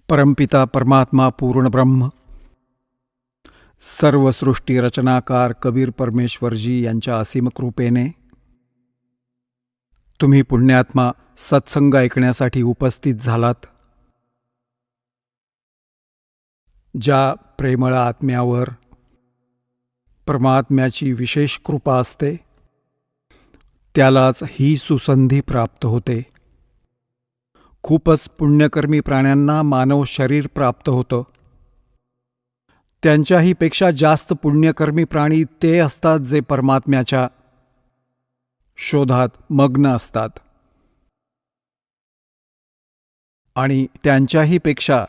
परमपिता परमात्मा पूर्ण ब्रह्म, सर्व सृष्टी रचनाकार कबीर परमेश्वरजी यांच्या असीम कृपेने तुम्ही पुण्यात्मा सत्संग ऐकण्यासाठी उपस्थित झालात. ज्या प्रेमळ आत्म्यावर परमात्म्याची विशेष कृपा असते त्यालाच ही सुसंधी प्राप्त होते. खूपच पुण्यकर्मी प्राण्यांना मानव शरीर प्राप्त होतं. त्यांच्याही पेक्षा जास्त पुण्यकर्मी प्राणी ते असतात जे परमात्म्याच्या शोधात मग्न असतात. आणि त्यांच्याही पेक्षा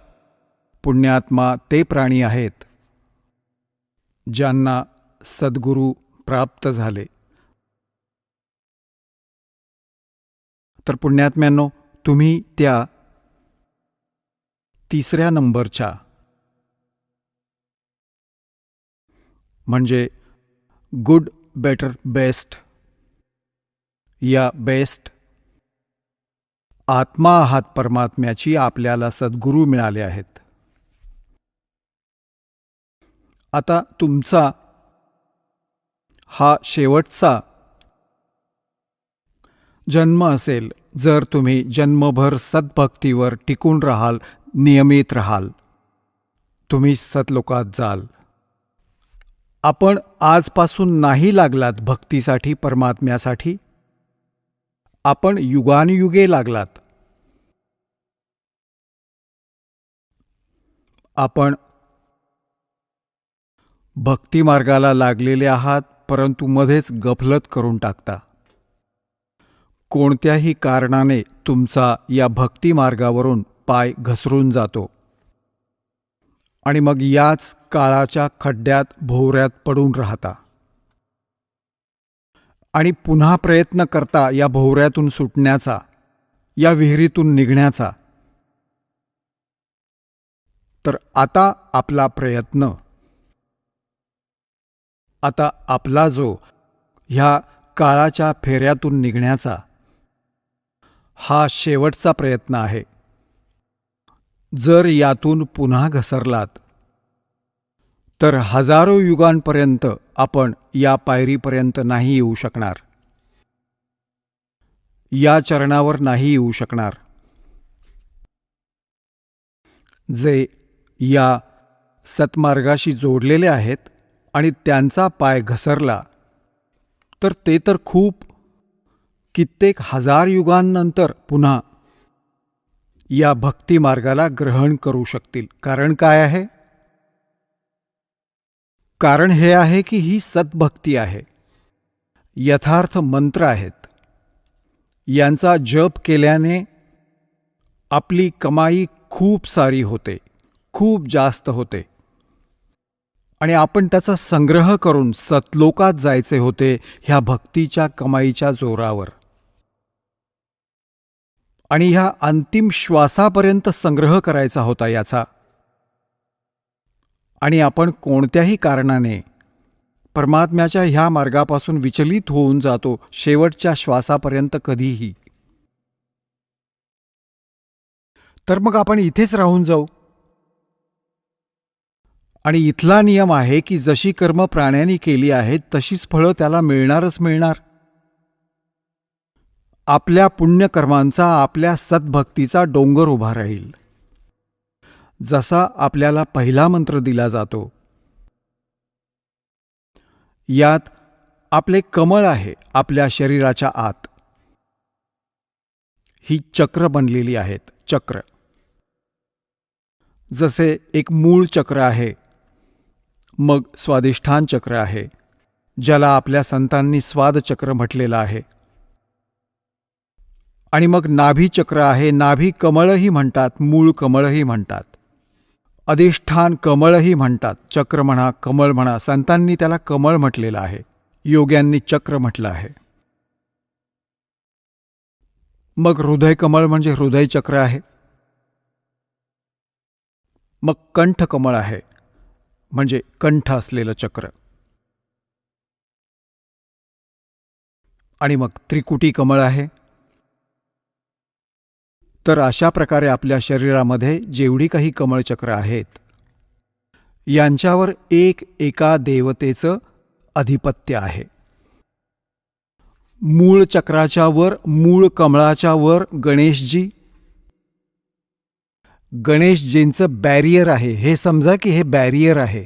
पुण्यात्मा ते प्राणी आहेत ज्यांना सद्गुरू प्राप्त झाले. तर पुण्यात्म्यांनो, तुम्ही त्या 3ऱ्या नंबरच्या म्हणजे गुड, बेटर, बेस्ट या बेस्ट आत्मा आहात परमात्म्याची. आपल्याला सद्गुरू मिळाले आहेत. आता तुमचा हा शेवटचा जन्म असेल. जर तुम्ही जन्मभर सद्भक्तीवर टिकून राहाल, नियमित राहाल, तुम्ही सतलोकात जाल. आपण आजपासून नाही लागलात भक्तीसाठी, परमात्म्यासाठी, आपण युगानुयुगे लागलात. आपण भक्तिमार्गाला लागलेले आहात, परंतु मध्येच गफलत करून टाकता. कोणत्याही कारणाने तुमचा या भक्तिमार्गावरून पाय घसरून जातो आणि मग याच काळाच्या खड्ड्यात, भोवऱ्यात पडून राहता आणि पुन्हा प्रयत्न करता या भोवऱ्यातून सुटण्याचा, या विहिरीतून निघण्याचा. तर आता आपला प्रयत्न, आता आपला जो ह्या काळाच्या फेऱ्यातून निघण्याचा हा शेवटचा प्रयत्न आहे. जर यातून पुन्हा घसरलात तर हजारो युगांपर्यंत आपण या पायरीपर्यंत नाही येऊ शकणार. या चरणावर नाही येऊ शकणार. जे या सत्मार्गाशी जोडलेले आहेत आणि त्यांचा पाय घसरला तर ते तर खूप कित्येक हजार युगांनंतर पुन्हा या भक्ती मार्गाला ग्रहण करू शकतील. कारण काय आहे? कारण हे आहे की ही सद्भक्ती आहे, यथार्थ मंत्र आहेत. यांचा जप केल्याने आपली कमाई खूप सारी होते, खूप जास्त होते, आणि आपण त्याचा संग्रह करून सतलोकात जायचे होते ह्या भक्तीच्या कमाईच्या जोरावर. आणि ह्या अंतिम श्वासापर्यंत संग्रह करायचा होता याचा. आणि आपण कोणत्याही कारणाने परमात्म्याच्या ह्या मार्गापासून विचलित होऊन जातो शेवटच्या श्वासापर्यंत कधीही, तर मग आपण इथेच राहून जाऊ. आणि इथला नियम आहे की जशी कर्म प्राण्यांनी केली आहेत तशीच फळं त्याला मिळणारच मिळणार. आपल्या पुण्यकर्मांचा, आपल्या सद्भक्तीचा डोंगर उभा राहील. जसा आपल्याला पहिला मंत्र दिला जातो, यात आपले कमळ आहे आपल्या शरीराच्या आत. ही चक्र बनलेली आहेत, चक्र. जसे एक मूळ चक्र आहे, मग स्वादिष्ठान चक्र आहे, ज्याला आपल्या संतांनी स्वादचक्र म्हटलेलं आहे. आणि मग नाभी चक्र आहे, नाभी कमळही म्हणतात, मूळ कमळही म्हणतात, अधिष्ठान कमळही म्हणतात. चक्र म्हणा, कमळ म्हणा, संतांनी त्याला कमळ म्हटलेलं आहे, योग्यांनी चक्र म्हटलं आहे. मग हृदय कमळ म्हणजे हृदय चक्र आहे. मग कंठ कमळ आहे, म्हणजे कंठ असलेलं चक्र. आणि मग त्रिकुटी कमळ आहे. तर अशा प्रकारे आपल्या शरीरामध्ये जेवढी काही कमळचक्र आहेत यांच्यावर एका देवतेचं अधिपत्य आहे. मूळ चक्राच्या वर, मूळ कमळाच्या वर गणेशजी. गणेशजींचं बॅरियर आहे. हे समजा की हे बॅरियर आहे.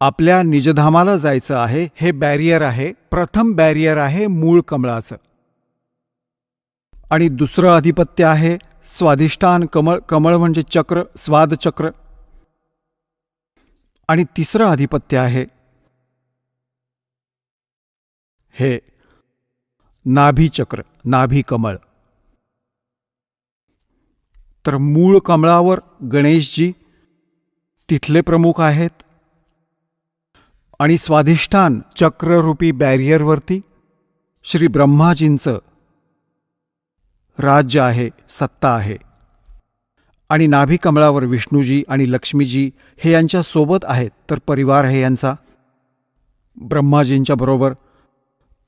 आपल्या निजधामाला जायचं आहे, हे बॅरियर आहे. प्रथम बॅरियर आहे मूळ कमळाचं. आणि दुसरं अधिपत्य आहे स्वादिष्ठान कमळ. कमळ म्हणजे चक्र, स्वादचक्र. आणि तिसरं अधिपत्य आहे हे नाभी चक्र, नाभी कमळ. तर मूळ कमळावर गणेशजी तिथले प्रमुख आहेत. आणि स्वाधिष्ठान चक्ररूपी बॅरियरवरती श्री ब्रह्माजींचं राज्य आहे, सत्ता आहे. आणि नाभी कमळावर विष्णूजी आणि लक्ष्मीजी हे यांच्या सोबत आहेत. तर परिवार आहे यांचा. ब्रह्माजींच्या बरोबर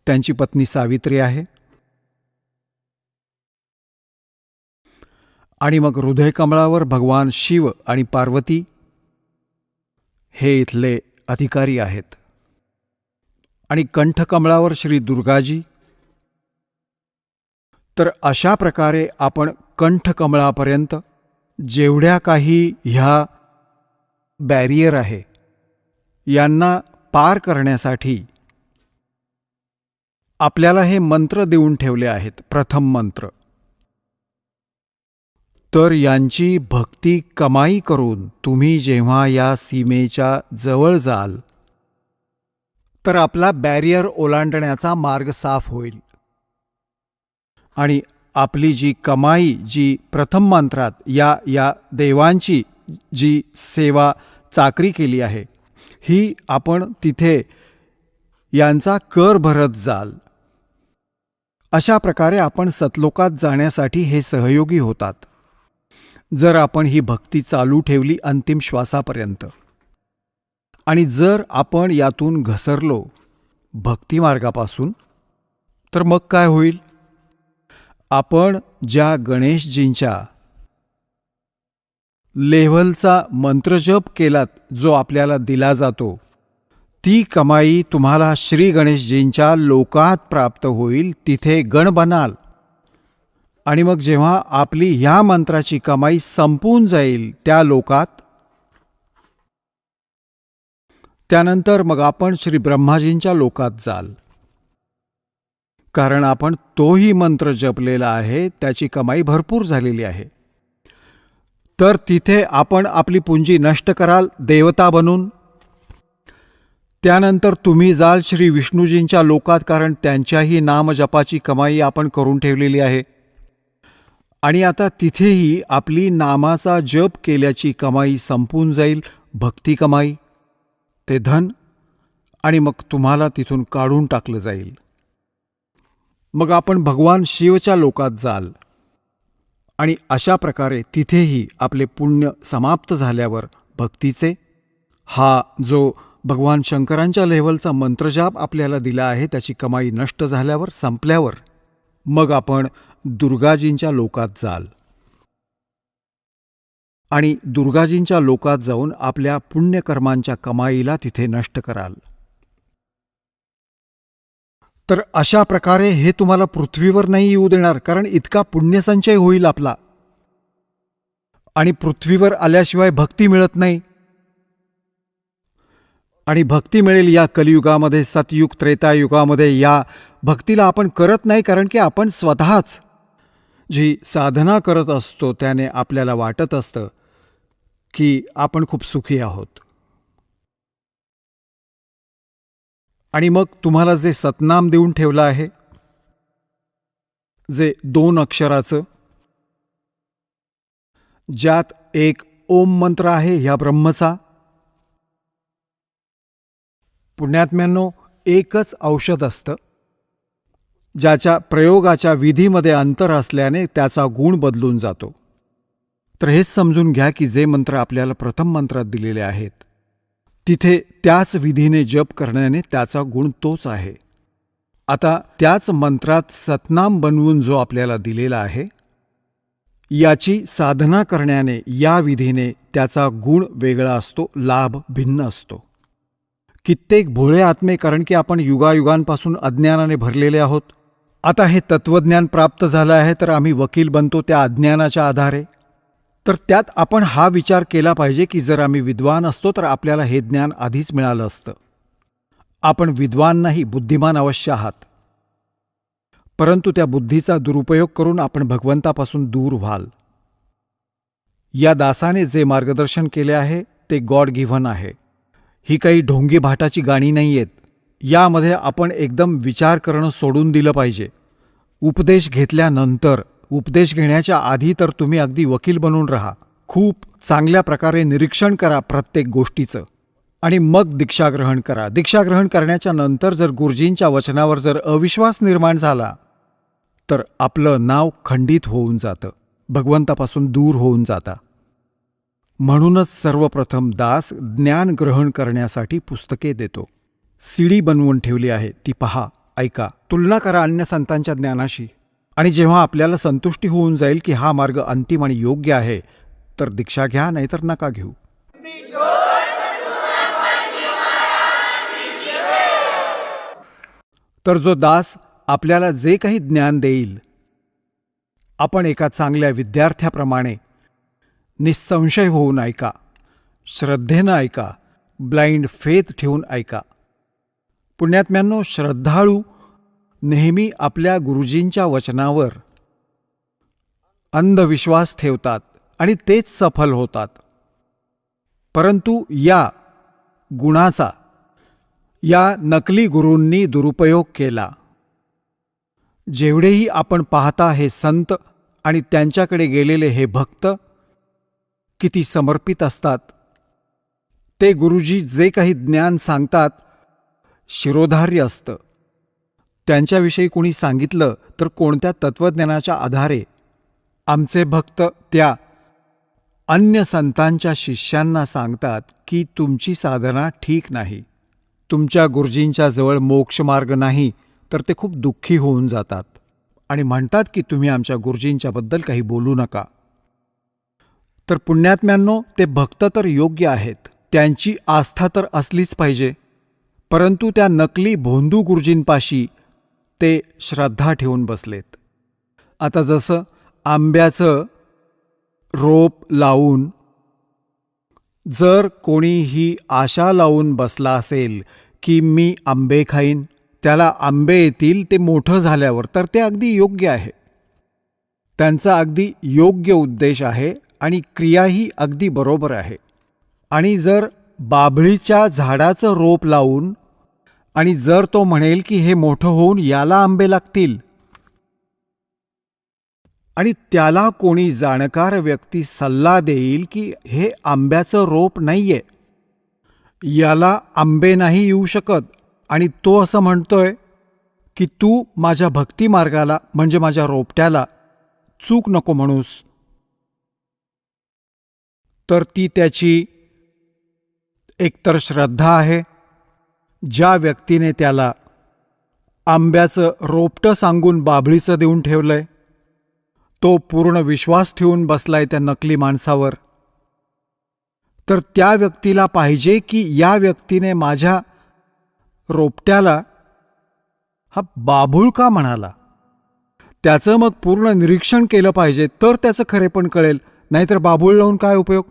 त्यांची पत्नी सावित्री आहे. आणि मग हृदय कमळावर भगवान शिव आणि पार्वती हे इथले अधिकारी आहेत. आणि कंठकमळावर श्री दुर्गाजी. तर अशा प्रकारे आपण कंठकमळापर्यंत जेवढ्या काही ह्या बॅरियर आहे यांना पार करण्यासाठी आपल्याला हे मंत्र देऊन ठेवले आहेत. प्रथम मंत्र. तर यांची भक्ती कमाई करून तुम्ही जेव्हा या सीमेच्या जवळ जाल तर आपला बॅरियर ओलांडण्याचा मार्ग साफ होईल. आणि आपली जी कमाई, जी प्रथम मंत्रात या देवांची जी सेवा चाकरी केली आहे, ही आपण तिथे यांचा कर भरत जाल. अशा प्रकारे आपण सतलोकात जाण्यासाठी हे सहयोगी होतात, जर आपण ही भक्ती चालू ठेवली अंतिम श्वासापर्यंत. आणि जर आपण यातून घसरलो भक्तिमार्गापासून तर मग काय होईल? आपण ज्या गणेशजींच्या लेव्हलचा मंत्रजप केलात, जो आपल्याला दिला जातो, ती कमाई तुम्हाला श्री गणेशजींच्या लोकात प्राप्त होईल. तिथे गण बनाल. आणि मग जेव्हा आपली ह्या मंत्राची कमाई संपून जाईल त्या लोकात, त्यानंतर मग आपण श्री ब्रह्माजींच्या लोकात जाल. कारण आपण तोही मंत्र जपलेला आहे, त्याची कमाई भरपूर झालेली आहे. तर तिथे आपण आपली पुंजी नष्ट कराल देवता बनून. त्यानंतर तुम्ही जाल श्री विष्णूजींच्या लोकात, कारण त्यांच्याही नामजपाची कमाई आपण करून ठेवलेली आहे. आणि आता तिथेही आपली नामाचा जप केल्याची कमाई संपून जाईल, भक्ती कमाई, ते धन, आणि मग तुम्हाला तिथून काढून टाकलं जाईल. मग आपण भगवान शिवच्या लोकात जाल. आणि अशा प्रकारे तिथेही आपले पुण्य समाप्त झाल्यावर भक्तीचे, हा जो भगवान शंकरांच्या लेव्हलचा मंत्रजाप आपल्याला दिला आहे, त्याची कमाई नष्ट झाल्यावर, संपल्यावर, मग आपण दुर्गाजींच्या लोकात जाल. आणि दुर्गाजींच्या लोकात जाऊन आपल्या पुण्यकर्मांच्या कमाईला तिथे नष्ट कराल. तर अशा प्रकारे हे तुम्हाला पृथ्वीवर नाही येऊ देणार, कारण इतका पुण्यसंचय होईल आपला. आणि पृथ्वीवर आल्याशिवाय भक्ती मिळत नाही. आणि भक्ती मिळेल या कलियुगामध्ये, सतयुग त्रेतायुगामध्ये. या भक्तीला आपण करत नाही, कारण की आपण स्वतःच जी साधना करत असतो त्याने आपल्याला वाटत असतं की आपण खूप सुखी आहोत. आणि मग तुम्हाला जे सतनाम देऊन ठेवलं आहे, जे 2 अक्षराचं, ज्यात एक ओम मंत्र आहे ह्या ब्रह्मचा. पुण्यात्म्यांनो, एकच औषध असतं ज्याच्या प्रयोगाच्या विधीमध्ये अंतर असल्याने त्याचा गुण बदलून जातो. तर हेच समजून घ्या की जे मंत्र आपल्याला प्रथम मंत्रात दिलेले आहेत, तिथे त्याच विधीने जप करण्याने त्याचा गुण तोच आहे. आता त्याच मंत्रात सतनाम बनवून जो आपल्याला दिलेला आहे, याची साधना करण्याने या विधीने त्याचा गुण वेगळा असतो, लाभ भिन्न असतो. कित्येक भोळे आत्मे, कारण की आपण युगायुगांपासून अज्ञानाने भरलेले आहोत. आता हे तत्वज्ञान प्राप्त झालं आहे, तर आम्ही वकील बनतो त्या अज्ञानाच्या आधारे. तर त्यात आपण हा विचार केला पाहिजे की जर आम्ही विद्वान असतो तर आपल्याला हे ज्ञान आधीच मिळालं असतं. आपण विद्वान नाही, बुद्धिमान अवश्य आहात, परंतु त्या बुद्धीचा दुरुपयोग करून आपण भगवंतापासून दूर व्हाल. या दासाने जे मार्गदर्शन केले आहे ते गॉड गिव्हन आहे. ही काही ढोंगी भाटाची गाणी नाही आहेत. यामध्ये आपण एकदम विचार करणं सोडून दिलं पाहिजे. उपदेश घेतल्यानंतर, उपदेश घेण्याच्या आधी तर तुम्ही अगदी वकील बनून राहा. खूप चांगल्या प्रकारे निरीक्षण करा प्रत्येक गोष्टीचं, आणि मग दीक्षाग्रहण करा. दीक्षाग्रहण करण्याच्या नंतर जर गुरुजींच्या वचनावर जर अविश्वास निर्माण झाला तर आपलं नाव खंडित होऊन जातं, भगवंतापासून दूर होऊन जाता. म्हणूनच सर्वप्रथम दास ज्ञान ग्रहण करण्यासाठी पुस्तके देतो. सीडी बनवून ठेवली आहे, ती पहा, ऐका, तुलना करा अन्य संतांच्या ज्ञानाशी. आणि जेव्हा आपल्याला संतुष्टी होऊन जाईल की हा मार्ग अंतिम आणि योग्य आहे, तर दीक्षा घ्या, नाहीतर नका घेऊ. तर जो दास आपल्याला जे काही ज्ञान देईल, आपण एका चांगल्या विद्यार्थ्याप्रमाणे निसंशय होऊन ऐका, श्रद्धेनं ऐका, ब्लाइंड फेथ ठेवून ऐका. पुण्यात्म्यांनो, श्रद्धाळू नेहमी आपल्या गुरुजींच्या वचनावर अंधविश्वास ठेवतात आणि तेच सफल होतात. परंतु या गुणाचा या नकली गुरूंनी दुरुपयोग केला. जेवढेही आपण पाहता हे संत आणि त्यांच्याकडे गेलेले हे भक्त किती समर्पित असतात. ते गुरुजी जे काही ज्ञान सांगतात शिरोधार्य असतं. त्यांच्याविषयी कोणी सांगितलं तर कोणत्या तत्वज्ञानाच्या आधारे आमचे भक्त त्या अन्य संतांच्या शिष्यांना सांगतात की तुमची साधना ठीक नाही, तुमच्या गुरुजींच्या जवळ मोक्षमार्ग नाही, तर ते खूप दुःखी होऊन जातात आणि म्हणतात की तुम्ही आमच्या गुरुजींच्याबद्दल काही बोलू नका. तर पुण्यात्म्यांनो, ते भक्त तर योग्य आहेत, त्यांची आस्था तर असलीच पाहिजे, परंतु त्या नकली भोंदू गुरुजींपाशी ते श्रद्धा ठेवून बसलेत. आता जसं आंब्याचं रोप लावून जर कोणी ही आशा लावून बसला असेल की मी आंबे खाईन, त्याला आंबे येतील ते मोठं झाल्यावर, तर ते अगदी योग्य आहे. त्यांचा अगदी योग्य उद्देश आहे आणि क्रियाही अगदी बरोबर आहे. आणि जर बाभळीच्या झाडाचं रोप लावून आणि जर तो म्हणेल की हे मोठं होऊन याला आंबे लागतील, आणि त्याला कोणी जाणकार व्यक्ती सल्ला देईल की हे आंब्याचं रोप नाहीये, याला आंबे नाही येऊ शकत, आणि तो असं म्हणतोय की तू माझ्या भक्ती मार्गाला म्हणजे माझ्या रोपट्याला चूक नको म्हणूस, तर ती त्याची एकतर श्रद्धा आहे. ज्या व्यक्तीने त्याला आंब्याचं रोपटं सांगून बाभळीचं देऊन ठेवलंय, तो पूर्ण विश्वास ठेवून बसलाय त्या नकली माणसावर, तर त्या व्यक्तीला पाहिजे की या व्यक्तीने माझ्या रोपट्याला हा बाभूळ का म्हणाला, त्याचं मग पूर्ण निरीक्षण केलं पाहिजे, तर त्याचं खरेपण कळेल. नाहीतर बाभूळ लावून काय उपयोग.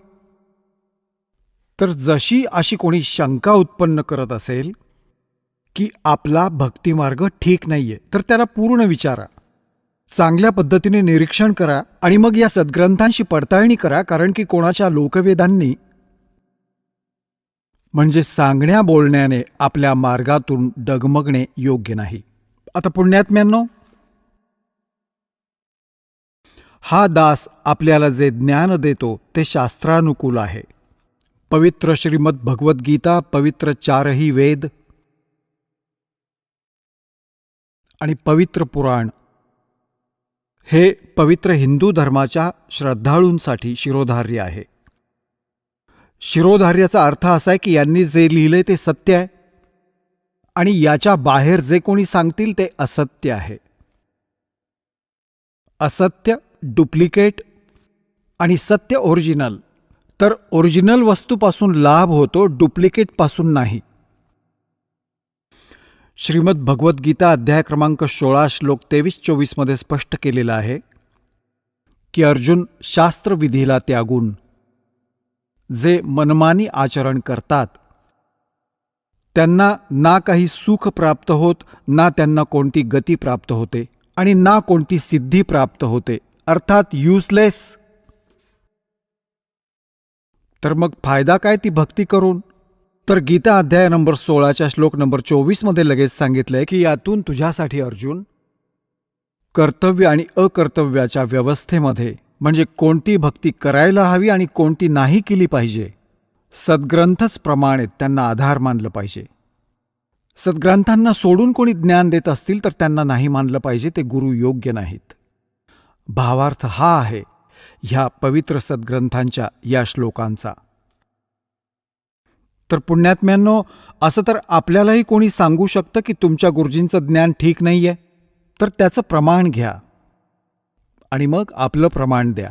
तर जशी अशी कोणी शंका उत्पन्न करत असेल की आपला भक्तिमार्ग ठीक नाहीये, तर त्याला पूर्ण विचारा, चांगल्या पद्धतीने निरीक्षण करा आणि मग या सद्ग्रंथांशी पडताळणी करा. कारण की कोणाच्या लोकवेदांनी म्हणजे सांगण्या बोलण्याने आपल्या मार्गातून डगमगणे योग्य नाही. आता पुण्यात्म्यांनो, हा दास आपल्याला जे ज्ञान देतो ते शास्त्रानुकूल आहे. पवित्र श्रीमद भगवद्गीता, पवित्र 4ही वेद आणि पवित्र पुराण हे पवित्र हिंदू धर्माच्या श्रद्धाळूंसाठी शिरोधार्य आहे. शिरोधार्याचा अर्थ असा आहे की यांनी जे लिहिलंय ते सत्य आहे आणि याच्या बाहेर जे कोणी सांगतील ते असत्य आहे. असत्य डुप्लिकेट आणि सत्य ओरिजिनल. तर ओरिजिनल वस्तूपासून लाभ होतो, डुप्लिकेटपासून नाही. श्रीमद भगवद्गीता अध्याय क्रमांक 16 श्लोक 23-24 मध्ये स्पष्ट केलेलं आहे की अर्जुन, शास्त्रविधीला त्यागून जे मनमानी आचरण करतात त्यांना ना काही सुख प्राप्त होत, ना त्यांना कोणती गती प्राप्त होते आणि ना कोणती सिद्धी प्राप्त होते, अर्थात युजलेस. तर मग फायदा काय ती भक्ती करून. तर गीता अध्याय नंबर 16च्या श्लोक नंबर 24 मध्ये लगेच सांगितलंय की यातून तुझ्यासाठी अर्जुन कर्तव्य आणि अकर्तव्याच्या व्यवस्थेमध्ये म्हणजे कोणती भक्ती करायला हवी आणि कोणती नाही केली पाहिजे, सद्ग्रंथच प्रमाणित त्यांना आधार मानलं पाहिजे. सद्ग्रंथांना सोडून कोणी ज्ञान देत असतील तर त्यांना नाही मानलं पाहिजे, ते गुरु योग्य नाहीत. भावार्थ हा आहे ह्या पवित्र सद्ग्रंथांच्या या श्लोकांचा. तर पुण्यात्म्यांनो, असं तर आपल्यालाही कोणी सांगू शकतं की तुमच्या गुरुजींचं ज्ञान ठीक नाहीये, तर त्याचं प्रमाण घ्या आणि मग आपलं प्रमाण द्या.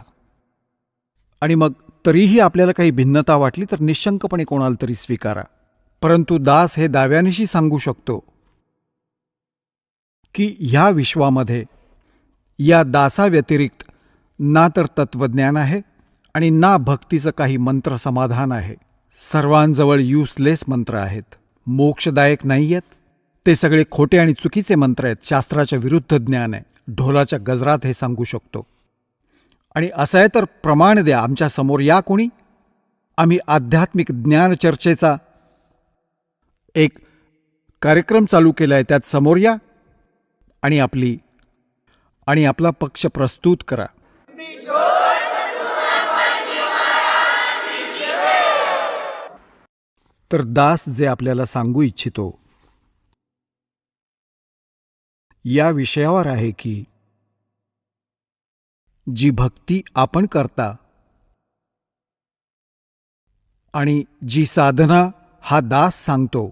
आणि मग तरीही आपल्याला काही भिन्नता वाटली तर निशंकपणे कोणाला तरी स्वीकारा. परंतु दास हे दाव्यानिशी सांगू शकतो की ह्या विश्वामध्ये या दासाव्यतिरिक्त ना तर तत्वज्ञान आहे आणि ना भक्तीचं काही मंत्र समाधान आहे. सर्वांजवळ युजलेस मंत्र आहेत, मोक्षदायक नाही आहेत. ते सगळे खोटे आणि चुकीचे मंत्र आहेत, शास्त्राच्या विरुद्ध ज्ञान आहे. ढोलाच्या गजरात हे सांगू शकतो. आणि असं आहे तर प्रमाण द्या, आमच्या समोर या कोणी. आम्ही आध्यात्मिक ज्ञान चर्चेचा एक कार्यक्रम चालू केला आहे, त्यात समोर या आणि आपला पक्ष प्रस्तुत करा. तर दास जे आपल्याला सांगू इच्छितो या विषयावर आहे की जी भक्ती आपण करता आणि जी साधना हा दास सांगतो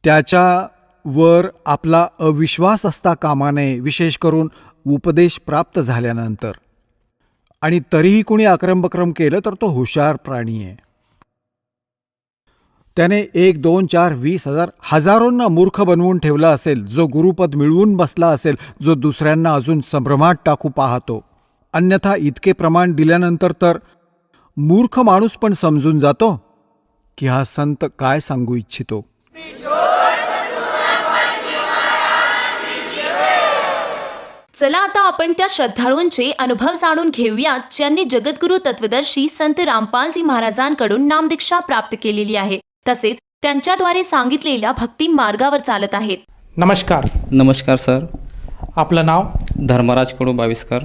त्याच्यावर आपला अविश्वास असता कामा नये, विशेष करून उपदेश प्राप्त झाल्यानंतर. आणि तरीही कोणी अक्रमबक्रम केलं तर तो हुशार प्राणी आहे. त्याने 1, 2, 4, 20,000 हजारोंना मूर्ख बनवून ठेवला असेल, जो गुरुपद मिळवून बसला असेल, जो दुसऱ्यांना अजून संभ्रमात टाकू पाहतो. अन्यथा इतके प्रमाण दिल्यानंतर तर मूर्ख माणूस पण समजून जातो की हा संत काय सांगू इच्छितो. चला आता आपण त्या श्रद्धाळूंचे अनुभव जाणून घेऊयात ज्यांनी जगद्गुरू तत्वदर्शी संत रामपालजी महाराजांकडून नामदीक्षा प्राप्त केलेली आहे, तसेच त्यांच्याद्वारे सांगितलेल्या भक्ती मार्गावर चालत आहेत. नमस्कार. नमस्कार सर. आपलं नाव? धर्मराज कडू बाविस्कर.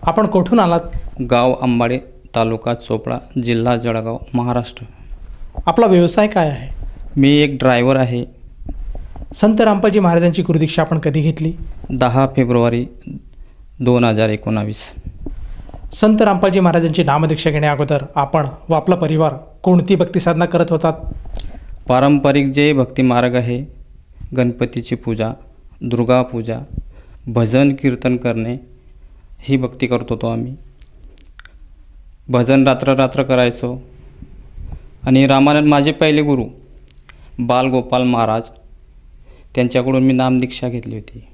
आपण कुठून आलात? गाव आंबाडे, तालुका चोपडा, जिल्हा जळगाव, महाराष्ट्र. आपला व्यवसाय काय आहे? मी एक ड्रायव्हर आहे. संत रामपालजी महाराजांची गुरुदीक्षा आपण कधी घेतली? 10 फेब्रुवारी 2019. संत रामपालजी महाराजांची नामदीक्षा घेण्या अगोदर आपण व आपला परिवार कोणती भक्ती साधना करत होतात? पारंपरिक जे भक्ती मार्ग आहे, गणपतीची पूजा, दुर्गा पूजा, भजन कीर्तन करणे, ही भक्ती करत होतो आम्ही. भजन रात्र करायचो. आणि रामानंद माझे पहिले गुरु बालगोपाल महाराज, त्यांच्याकडून मी नामदीक्षा घेतली होती.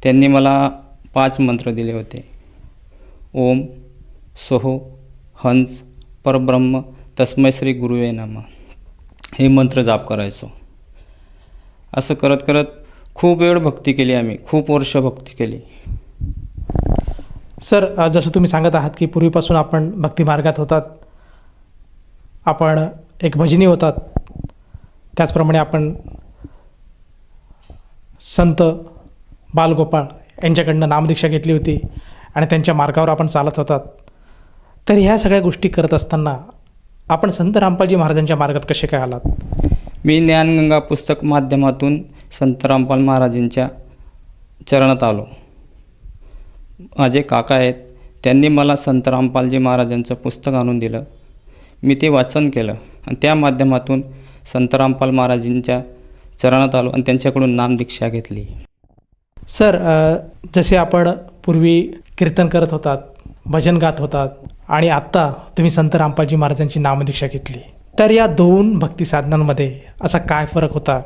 त्यांनी मला 5 मंत्र दिले होते. ओम, सोहो, हंस, परब्रह्म, तस्मै श्री गुरुवे नमः, हे मंत्र जाप करायचो. असं करत करत खूप वेळ भक्ती केली आम्ही, खूप वर्ष भक्ती केली. सर, जसं तुम्ही सांगत आहात की पूर्वीपासून आपण भक्ती मार्गात होतात, आपण एक भजनी होतात, त्याचप्रमाणे आपण संत बालगोपाळ यांच्याकडनं नामदीक्षा घेतली होती आणि त्यांच्या मार्गावर आपण चालत होतात. तर ह्या सगळ्या गोष्टी करत असताना आपण संत रामपालजी महाराजांच्या मार्गात कसे काय आलात? मी ज्ञानगंगा पुस्तक माध्यमातून संत रामपाल महाराजांच्या चरणात आलो. माझे काका आहेत, त्यांनी मला संत रामपालजी महाराजांचं पुस्तक आणून दिलं. मी ते वाचन केलं आणि त्या माध्यमातून संत रामपाल महाराजांच्या चरणात आलो आणि त्यांच्याकडून नामदीक्षा घेतली. सर, जसे आपण पूर्वी कीर्तन करत होतात, भजन गात होतात आणि आत्ता तुम्ही संत रामपालजी महाराजांची नामदीक्षा घेतली, तर या 2 भक्ती साधनांमध्ये असा काय फरक होता?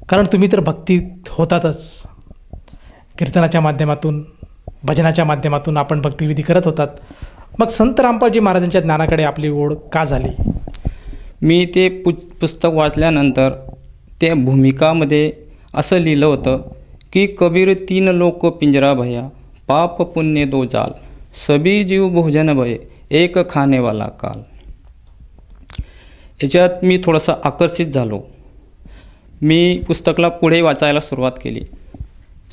कारण तुम्ही तर भक्तीत होतातच, कीर्तनाच्या माध्यमातून, भजनाच्या माध्यमातून आपण भक्तिविधी करत होतात. मग संत रामपालजी महाराजांच्या ज्ञानाकडे आपली ओढ का झाली? मी ते पुस्तक वाचल्यानंतर त्या भूमिकामध्ये असं लिहिलं होतं की कबीर 3 लोक पिंजरा भया, पाप पुण्य 2 जाल, सभी जीव भोजन भय, एक खानेवाला काल. याच्यात मी थोडंसं आकर्षित झालो. मी पुस्तकाला पुढे वाचायला सुरुवात केली.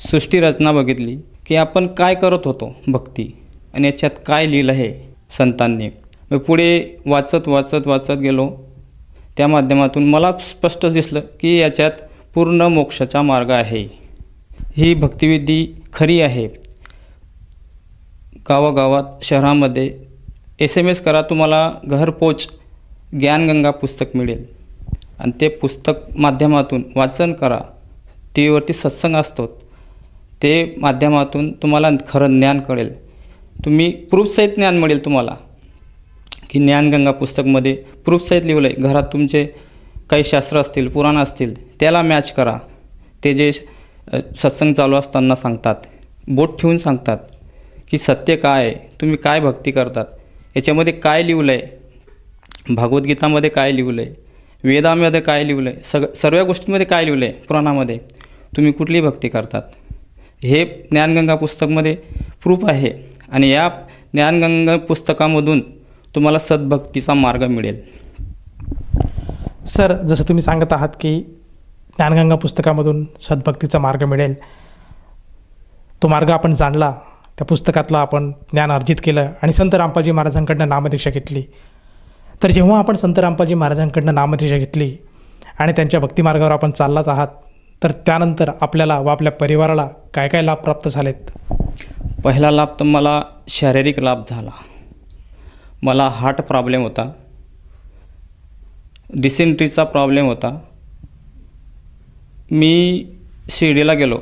सृष्टीरचना बघितली की आपण काय करत होतो भक्ती आणि याच्यात काय लिहिलं आहे संतांनी. मी पुढे वाचत गेलो. त्या माध्यमातून मला स्पष्ट दिसलं की याच्यात पूर्ण मोक्षाचा मार्ग आहे. ही भक्तिविधी खरी आहे. गावागावात, शहरामध्ये SMS करा, तुम्हाला घरपोच ज्ञानगंगा पुस्तक मिळेल आणि ते पुस्तक माध्यमातून वाचन करा. टी व्हीवरती सत्संग असतो, ते माध्यमातून तुम्हाला खरं ज्ञान कळेल. तुम्ही प्रूफसहित ज्ञान मिळेल तुम्हाला की ज्ञानगंगा पुस्तकमध्ये प्रूफसहित लिहिलं आहे. घरात तुमचे काही शास्त्र असतील, पुराण असतील, त्याला मॅच करा. ते जे सत्संग चालू असताना सांगतात, बोट ठेवून सांगतात की सत्य काय आहे, तुम्ही काय भक्ती करतात, याच्यामध्ये काय लिहिलं आहे, भागवद्गीतामध्ये काय लिहिलं आहे, वेदामध्ये काय लिहिलं आहे, सर्व गोष्टींमध्ये काय लिहिलं आहे, पुराणामध्ये तुम्ही कुठली भक्ती करतात, हे ज्ञानगंगा पुस्तकमध्ये प्रूफ आहे. आणि या ज्ञानगंगा पुस्तकामधून तुम्हाला सद्भक्तीचा मार्ग मिळेल. सर, जसं तुम्ही सांगत आहात की ज्ञानगंगा पुस्तकामधून सद्भक्तीचा मार्ग मिळेल, तो मार्ग आपण जाणला, त्या पुस्तकातलं आपण ज्ञान अर्जित केलं आणि संत रामपालजी महाराजांकडनं नामदीक्षा घेतली. तर जेव्हा आपण संत रामपालजी महाराजांकडनं नामदीक्षा घेतली आणि त्यांच्या भक्तिमार्गावर आपण चाललात आहात, तर त्यानंतर आपल्याला व आपल्या परिवाराला काय काय लाभ प्राप्त झालेत? पहिला लाभ तर मला शारीरिक लाभ झाला. मला हार्ट प्रॉब्लेम होता, डिसेंट्रीचा प्रॉब्लेम होता. मी शिर्डीला गेलो,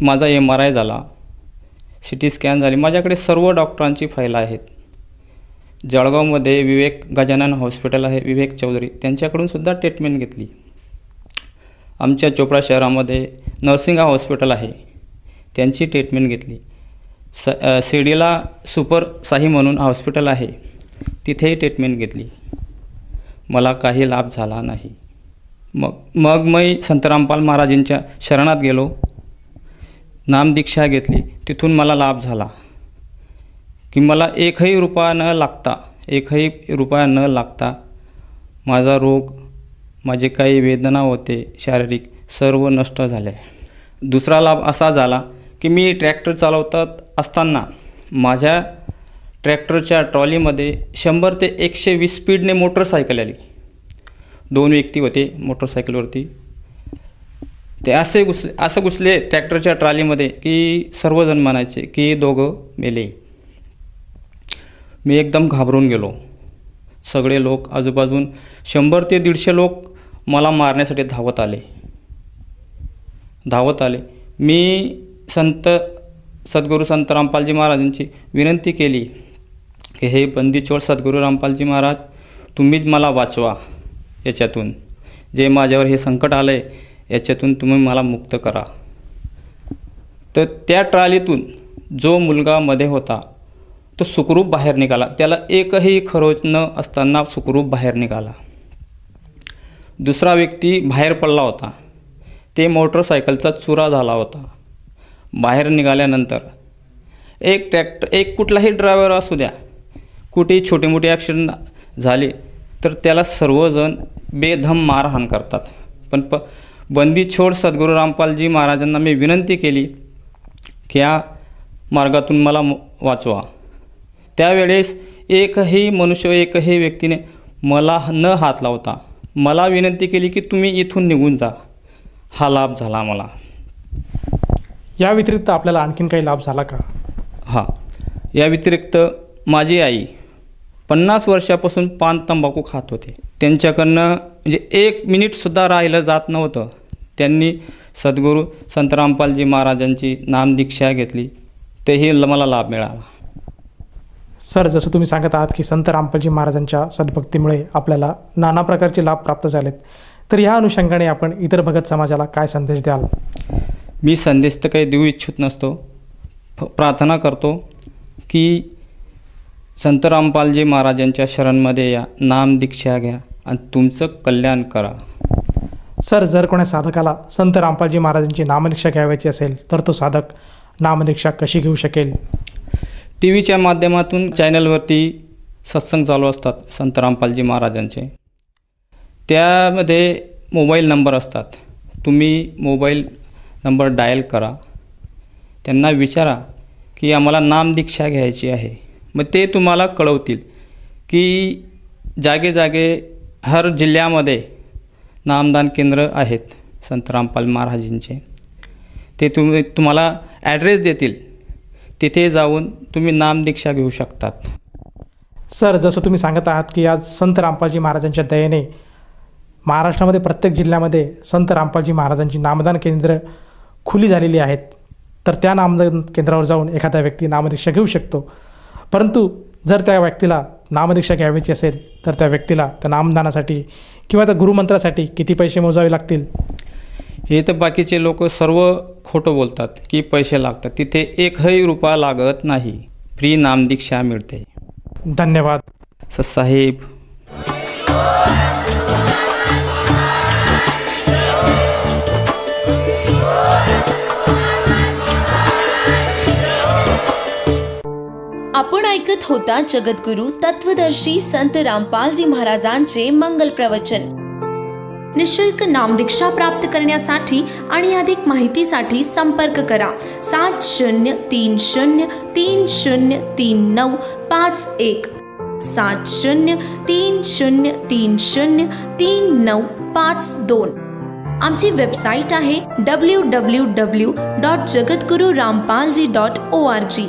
माझा MRI झाला, CT स्कॅन झाली. माझ्याकडे सर्व डॉक्टरांची फाईल आहेत. जळगावमध्ये विवेक गजानन हॉस्पिटल आहे, विवेक चौधरी, त्यांच्याकडूनसुद्धा ट्रीटमेंट घेतली. आमच्या चोपडा शहरामध्ये नरसिंगा हॉस्पिटल आहे, त्यांची ट्रीटमेंट घेतली. शिर्डीला सुपर साई म्हणून हॉस्पिटल आहे, तिथेही ट्रीटमेंट घेतली. मला काही लाभ झाला नाही. मग मी संत रामपाल महाराजांच्या शरणात गेलो, नामदीक्षा घेतली. तिथून मला लाभ झाला की मला एकही रुपया न लागता माझा रोग, माझे काही वेदना होते शारीरिक, सर्व नष्ट झाले. दुसरा लाभ असा झाला की मी ट्रॅक्टर चालवत असताना माझ्या ट्रॅक्टरच्या ट्रॉलीमध्ये 100 ते 120 स्पीडने मोटरसायकल आली. 2 व्यक्ती होते मोटरसायकलवरती. ते असं घुसले ट्रॅक्टरच्या ट्रॉलीमध्ये की सर्वजण म्हणायचे की दोघं मेले. मी एकदम घाबरून गेलो. सगळे लोक आजूबाजून 100 ते 150 लोक मला मारण्यासाठी धावत आले. मी सद्गुरू संत रामपालजी महाराजांची विनंती केली की हे बंदीछोड सद्गुरू रामपालजी महाराज, तुम्हीच मला वाचवा, याच्यातून जे माझ्यावर हे संकट आलं आहे याच्यातून तुम्ही मला मुक्त करा. तर त्या ट्रॉलीतून जो मुलगा मध्ये होता तो सुखरूप बाहेर निघाला. त्याला एकही खरोच न असताना सुखरूप बाहेर निघाला. दुसरा व्यक्ती बाहेर पडला होता, ते मोटरसायकलचा चुरा झाला होता. बाहेर निघाल्यानंतर एक कुठलाही ड्रायव्हर असू द्या, कुठेही छोटे मोठे ॲक्सिडेंट झाले तर त्याला सर्वजण बेदम मारहाण करतात. पण बंदीछोड सद्गुरू रामपालजी महाराजांना मी विनंती केली की या मार्गातून मला वाचवा. त्यावेळेस एकही व्यक्तीने मला न हात लावता मला विनंती केली की तुम्ही इथून निघून जा. हा लाभ झाला मला. या व्यतिरिक्त आपल्याला आणखीन काही लाभ झाला का? हां, या व्यतिरिक्त माझी आई 50 वर्षापासून पान तंबाखू खात होते. त्यांच्याकडनं म्हणजे 1 मिनिटसुद्धा राहिलं जात नव्हतं. त्यांनी सद्गुरू संत रामपालजी महाराजांची नामदीक्षा घेतली, तेही मला लाभ मिळाला. सर, जसं तुम्ही सांगत आहात की संत रामपालजी महाराजांच्या सद्भक्तीमुळे आपल्याला नाना प्रकारचे लाभ प्राप्त झालेत, तर या अनुषंगाने आपण इतर भगत समाजाला काय संदेश द्याल? मी संदेश तर काही देऊ इच्छित नसतो. प्रार्थना करतो की संत रामपालजी महाराजांच्या शरणमध्ये या, नामदीक्षा घ्या आणि तुमचं कल्याण करा. सर, जर कोणा साधकाला संत रामपालजी महाराजांची नामदीक्षा घ्यावयाची असेल तर तो साधक नामदीक्षा कशी घेऊ शकेल? टी व्हीच्या माध्यमातून चॅनलवरती सत्संग चालू असतात संत रामपालजी महाराजांचे. त्यामध्ये मोबाईल नंबर असतात. तुम्ही मोबाईल नंबर डायल करा, त्यांना विचारा की आम्हाला नामदीक्षा घ्यायची आहे. मग ते तुम्हाला कळवतील की जागे हर जिल्ह्यामध्ये नामदान केंद्र आहेत संत रामपाल महाराजांचे. ते तुम्हाला ॲड्रेस देतील, तिथे जाऊन तुम्ही नामदीक्षा घेऊ शकतात. सर, जसं तुम्ही सांगत आहात की आज संत रामपालजी महाराजांच्या दयेने महाराष्ट्रामध्ये प्रत्येक जिल्ह्यामध्ये संत रामपालजी महाराजांची नामदान केंद्र खुली झालेली आहेत, तर त्या नामदान केंद्रावर जाऊन एखादा व्यक्ती नामदीक्षा घेऊ शकतो. परंतु जर त्या व्यक्तीला नामदीक्षा घ्यावयाची असेल तर त्या व्यक्तीला त्या नामदानासाठी किंवा त्या गुरुमंत्रासाठी किती पैसे मोजावे लागतील? हे तर बाकीचे लोक सर्व खोटं बोलतात की पैसे लागतात. तिथे एकही रुपया लागत नाही, फ्री नामदीक्षा मिळते. धन्यवाद साहेब. आपण ऐकत होता जगद्गुरु तत्वदर्शी संत रामपालजी महाराजांचे मंगल प्रवचन. निशुल्क नामदीक्षा प्राप्त करण्यासाठी आणि अधिक माहितीसाठी संपर्क करा 7030303951 7030303952. आमची वेबसाईट आहे www.jagadgururampalji.org.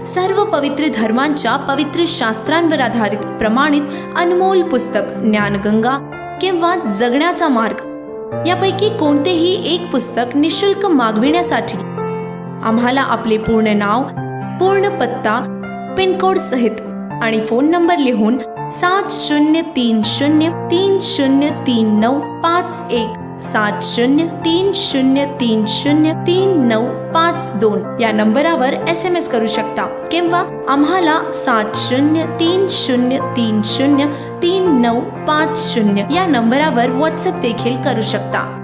सर्व पवित्र धर्मांच्या पवित्र शास्त्रांवर आधारित प्रमाणित अनमोल पुस्तक ज्ञानगंगा किंवा जगण्याचा मार्ग यापैकी कोणतेही एक पुस्तक निशुल्क मागविण्यासाठी आम्हाला आपले पूर्ण नाव, पूर्ण पत्ता, पिनकोड सहित आणि फोन नंबर लिहून 7030303951 7030303952 या नंबरावर SMS करू शकता किंवा आम्हाला 7030303950 या नंबरावर व्हॉट्सअप देखील करू शकता.